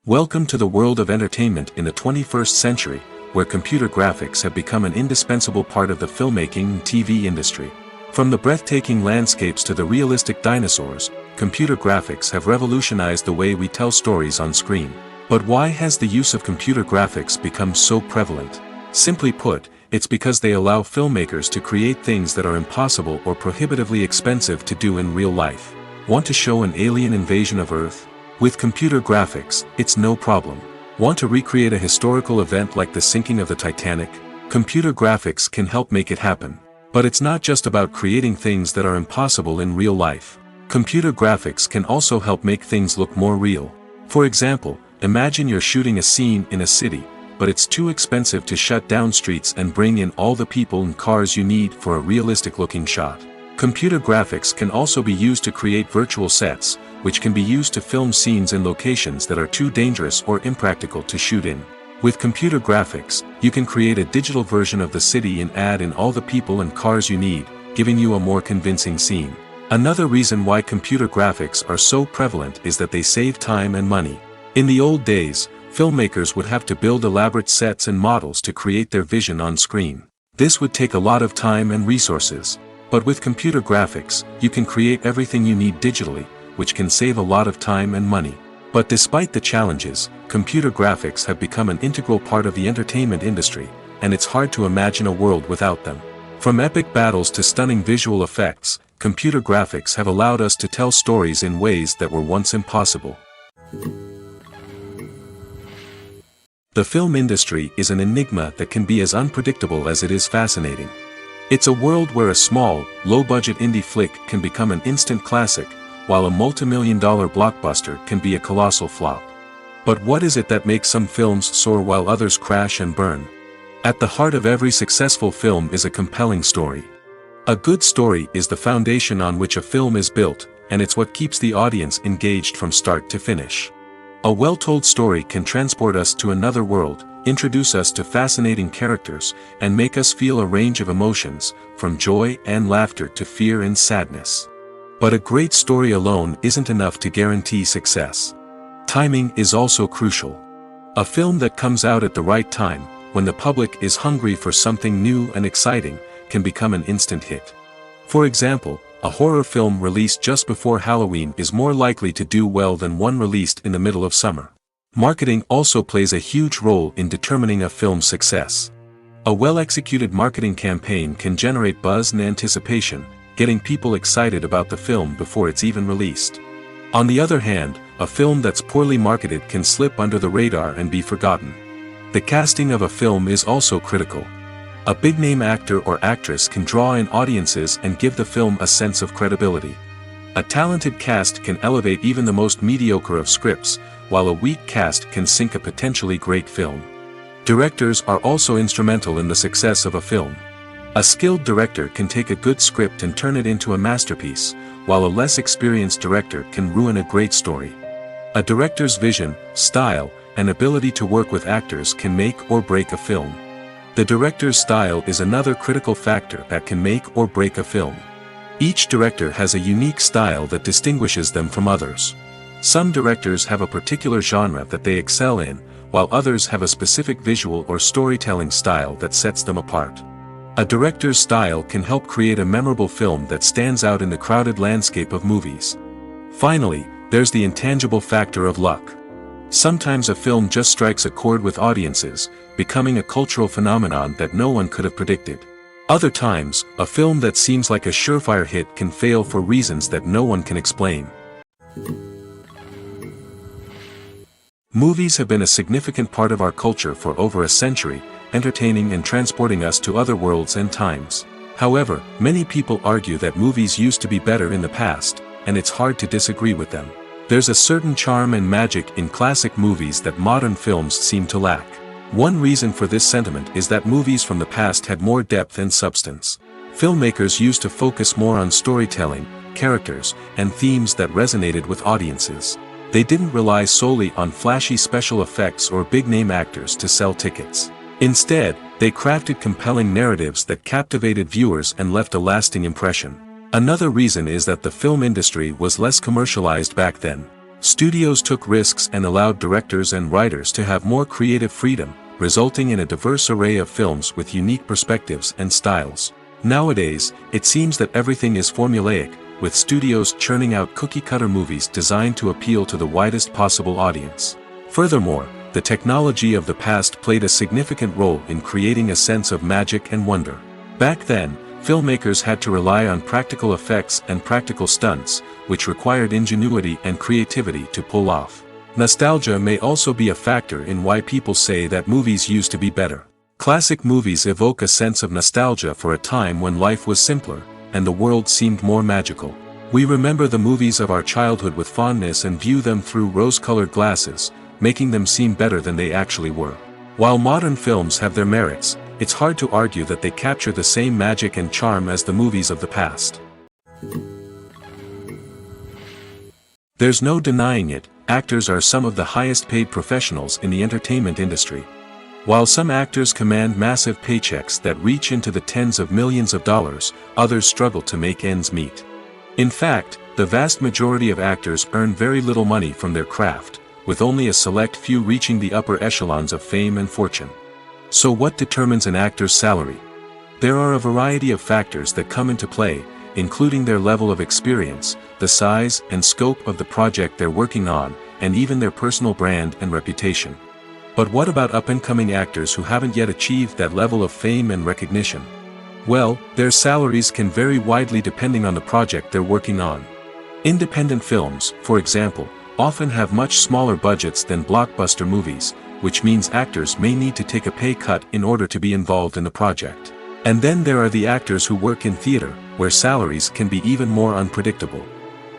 Welcome to the world of entertainment in the 21st century, where computer graphics have become an indispensable part of the filmmaking and TV industry. From the breathtaking landscapes to the realistic dinosaurs, computer graphics have revolutionized the way we tell stories on screen. But why has the use of computer graphics become so prevalent? Simply put, it's because they allow filmmakers to create things that are impossible or prohibitively expensive to do in real life. Want to show an alien invasion of Earth? With computer graphics, it's no problem. Want to recreate a historical event like the sinking of the Titanic? Computer graphics can help make it happen. But it's not just about creating things that are impossible in real life. Computer graphics can also help make things look more real. For example, imagine you're shooting a scene in a city, but it's too expensive to shut down streets and bring in all the people and cars you need for a realistic-looking shot. Computer graphics can also be used to create virtual sets, which can be used to film scenes in locations that are too dangerous or impractical to shoot in. With computer graphics, you can create a digital version of the city and add in all the people and cars you need, giving you a more convincing scene. Another reason why computer graphics are so prevalent is that they save time and money. In the old days, filmmakers would have to build elaborate sets and models to create their vision on screen. This would take a lot of time and resources. But with computer graphics, you can create everything you need digitally, which can save a lot of time and money. But despite the challenges, computer graphics have become an integral part of the entertainment industry, and it's hard to imagine a world without them. From epic battles to stunning visual effects, computer graphics have allowed us to tell stories in ways that were once impossible. The film industry is an enigma that can be as unpredictable as it is fascinating. It's a world where a small, low-budget indie flick can become an instant classic, while a multi-million-dollar blockbuster can be a colossal flop. But what is it that makes some films soar while others crash and burn? At the heart of every successful film is a compelling story. A good story is the foundation on which a film is built, and it's what keeps the audience engaged from start to finish. A well-told story can transport us to another world, introduce us to fascinating characters, and make us feel a range of emotions, from joy and laughter to fear and sadness. But a great story alone isn't enough to guarantee success. Timing is also crucial. A film that comes out at the right time, when the public is hungry for something new and exciting, can become an instant hit. For example, a horror film released just before Halloween is more likely to do well than one released in the middle of summer. Marketing also plays a huge role in determining a film's success. A well-executed marketing campaign can generate buzz and anticipation, getting people excited about the film before it's even released. On the other hand, a film that's poorly marketed can slip under the radar and be forgotten. The casting of a film is also critical. A big-name actor or actress can draw in audiences and give the film a sense of credibility. A talented cast can elevate even the most mediocre of scripts, while a weak cast can sink a potentially great film. Directors are also instrumental in the success of a film. A skilled director can take a good script and turn it into a masterpiece, while a less experienced director can ruin a great story. A director's vision, style, and ability to work with actors can make or break a film. The director's style is another critical factor that can make or break a film. Each director has a unique style that distinguishes them from others. Some directors have a particular genre that they excel in, while others have a specific visual or storytelling style that sets them apart. A director's style can help create a memorable film that stands out in the crowded landscape of movies. Finally, there's the intangible factor of luck. Sometimes a film just strikes a chord with audiences, becoming a cultural phenomenon that no one could have predicted. Other times, a film that seems like a surefire hit can fail for reasons that no one can explain. Movies have been a significant part of our culture for over a century, entertaining and transporting us to other worlds and times. However, many people argue that movies used to be better in the past, and it's hard to disagree with them. There's a certain charm and magic in classic movies that modern films seem to lack. One reason for this sentiment is that movies from the past had more depth and substance. Filmmakers used to focus more on storytelling, characters, and themes that resonated with audiences. They didn't rely solely on flashy special effects or big-name actors to sell tickets. Instead, they crafted compelling narratives that captivated viewers and left a lasting impression. Another reason is that the film industry was less commercialized back then. Studios took risks and allowed directors and writers to have more creative freedom, resulting in a diverse array of films with unique perspectives and styles. Nowadays, it seems that everything is formulaic, with studios churning out cookie-cutter movies designed to appeal to the widest possible audience. Furthermore, the technology of the past played a significant role in creating a sense of magic and wonder. Back then, filmmakers had to rely on practical effects and practical stunts, which required ingenuity and creativity to pull off. Nostalgia may also be a factor in why people say that movies used to be better. Classic movies evoke a sense of nostalgia for a time when life was simpler, and the world seemed more magical. We remember the movies of our childhood with fondness and view them through rose-colored glasses, making them seem better than they actually were. While modern films have their merits, it's hard to argue that they capture the same magic and charm as the movies of the past. There's no denying it, actors are some of the highest-paid professionals in the entertainment industry. While some actors command massive paychecks that reach into the tens of millions of dollars, others struggle to make ends meet. In fact, the vast majority of actors earn very little money from their craft, with only a select few reaching the upper echelons of fame and fortune. So what determines an actor's salary? There are a variety of factors that come into play, including their level of experience, the size and scope of the project they're working on, and even their personal brand and reputation. But what about up-and-coming actors who haven't yet achieved that level of fame and recognition? Well, their salaries can vary widely depending on the project they're working on. Independent films, for example, often have much smaller budgets than blockbuster movies, which means actors may need to take a pay cut in order to be involved in the project. And then there are the actors who work in theater, where salaries can be even more unpredictable.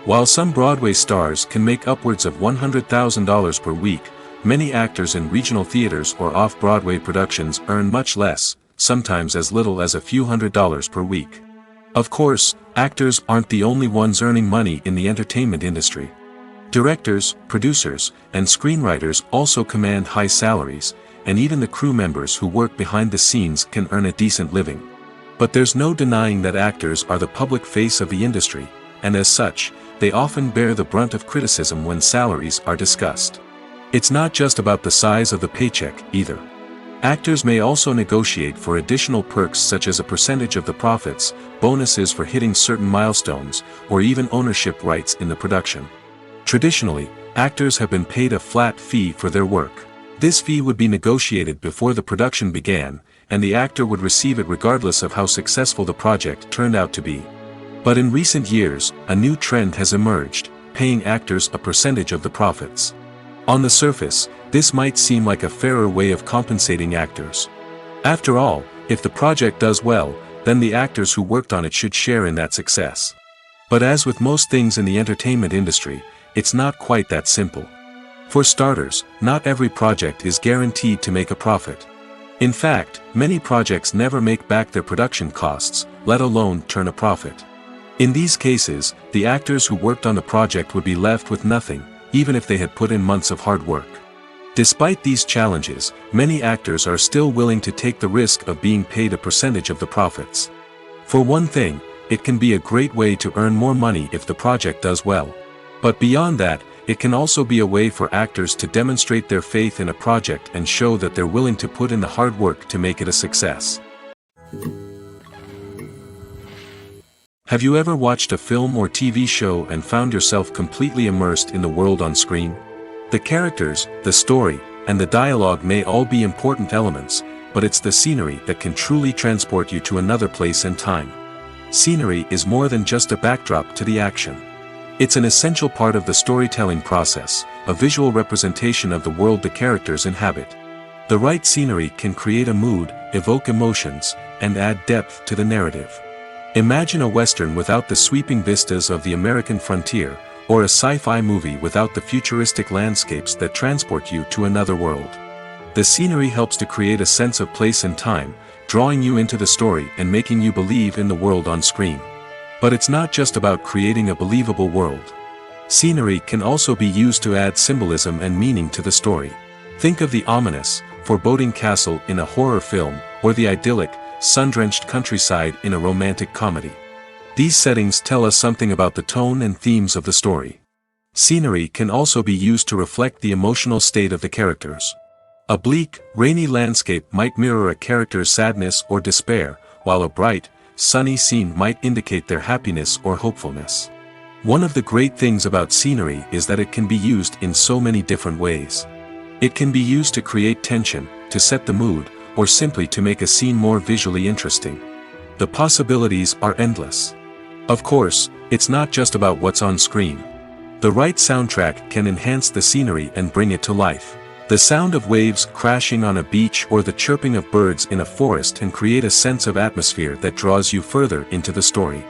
While some Broadway stars can make upwards of $100,000 per week, many actors in regional theaters or off-Broadway productions earn much less, sometimes as little as a few $100s per week. Of course, actors aren't the only ones earning money in the entertainment industry. Directors, producers, and screenwriters also command high salaries, and even the crew members who work behind the scenes can earn a decent living. But there's no denying that actors are the public face of the industry, and as such, they often bear the brunt of criticism when salaries are discussed. It's not just about the size of the paycheck, either. Actors may also negotiate for additional perks such as a percentage of the profits, bonuses for hitting certain milestones, or even ownership rights in the production. Traditionally, actors have been paid a flat fee for their work. This fee would be negotiated before the production began, and the actor would receive it regardless of how successful the project turned out to be. But in recent years, a new trend has emerged, paying actors a percentage of the profits. On the surface, this might seem like a fairer way of compensating actors. After all, if the project does well, then the actors who worked on it should share in that success. But as with most things in the entertainment industry, it's not quite that simple. For starters, not every project is guaranteed to make a profit. In fact, many projects never make back their production costs, let alone turn a profit. In these cases, the actors who worked on the project would be left with nothing, even if they had put in months of hard work. Despite these challenges, many actors are still willing to take the risk of being paid a percentage of the profits. For one thing, it can be a great way to earn more money if the project does well. But beyond that, it can also be a way for actors to demonstrate their faith in a project and show that they're willing to put in the hard work to make it a success. Have you ever watched a film or TV show and found yourself completely immersed in the world on screen? The characters, the story, and the dialogue may all be important elements, but it's the scenery that can truly transport you to another place and time. Scenery is more than just a backdrop to the action. It's an essential part of the storytelling process, a visual representation of the world the characters inhabit. The right scenery can create a mood, evoke emotions, and add depth to the narrative. Imagine a Western without the sweeping vistas of the American frontier, or a sci-fi movie without the futuristic landscapes that transport you to another world. The scenery helps to create a sense of place and time, drawing you into the story and making you believe in the world on screen. But it's not just about creating a believable world. Scenery can also be used to add symbolism and meaning to the story. Think of the ominous, foreboding castle in a horror film, or the idyllic, sun-drenched countryside in a romantic comedy. These settings tell us something about the tone and themes of the story. Scenery can also be used to reflect the emotional state of the characters. A bleak, rainy landscape might mirror a character's sadness or despair, while a bright, sunny scene might indicate their happiness or hopefulness. One of the great things about scenery is that it can be used in so many different ways. It can be used to create tension, to set the mood, or simply to make a scene more visually interesting. The possibilities are endless. Of course, it's not just about what's on screen. The right soundtrack can enhance the scenery and bring it to life. The sound of waves crashing on a beach or the chirping of birds in a forest can create a sense of atmosphere that draws you further into the story.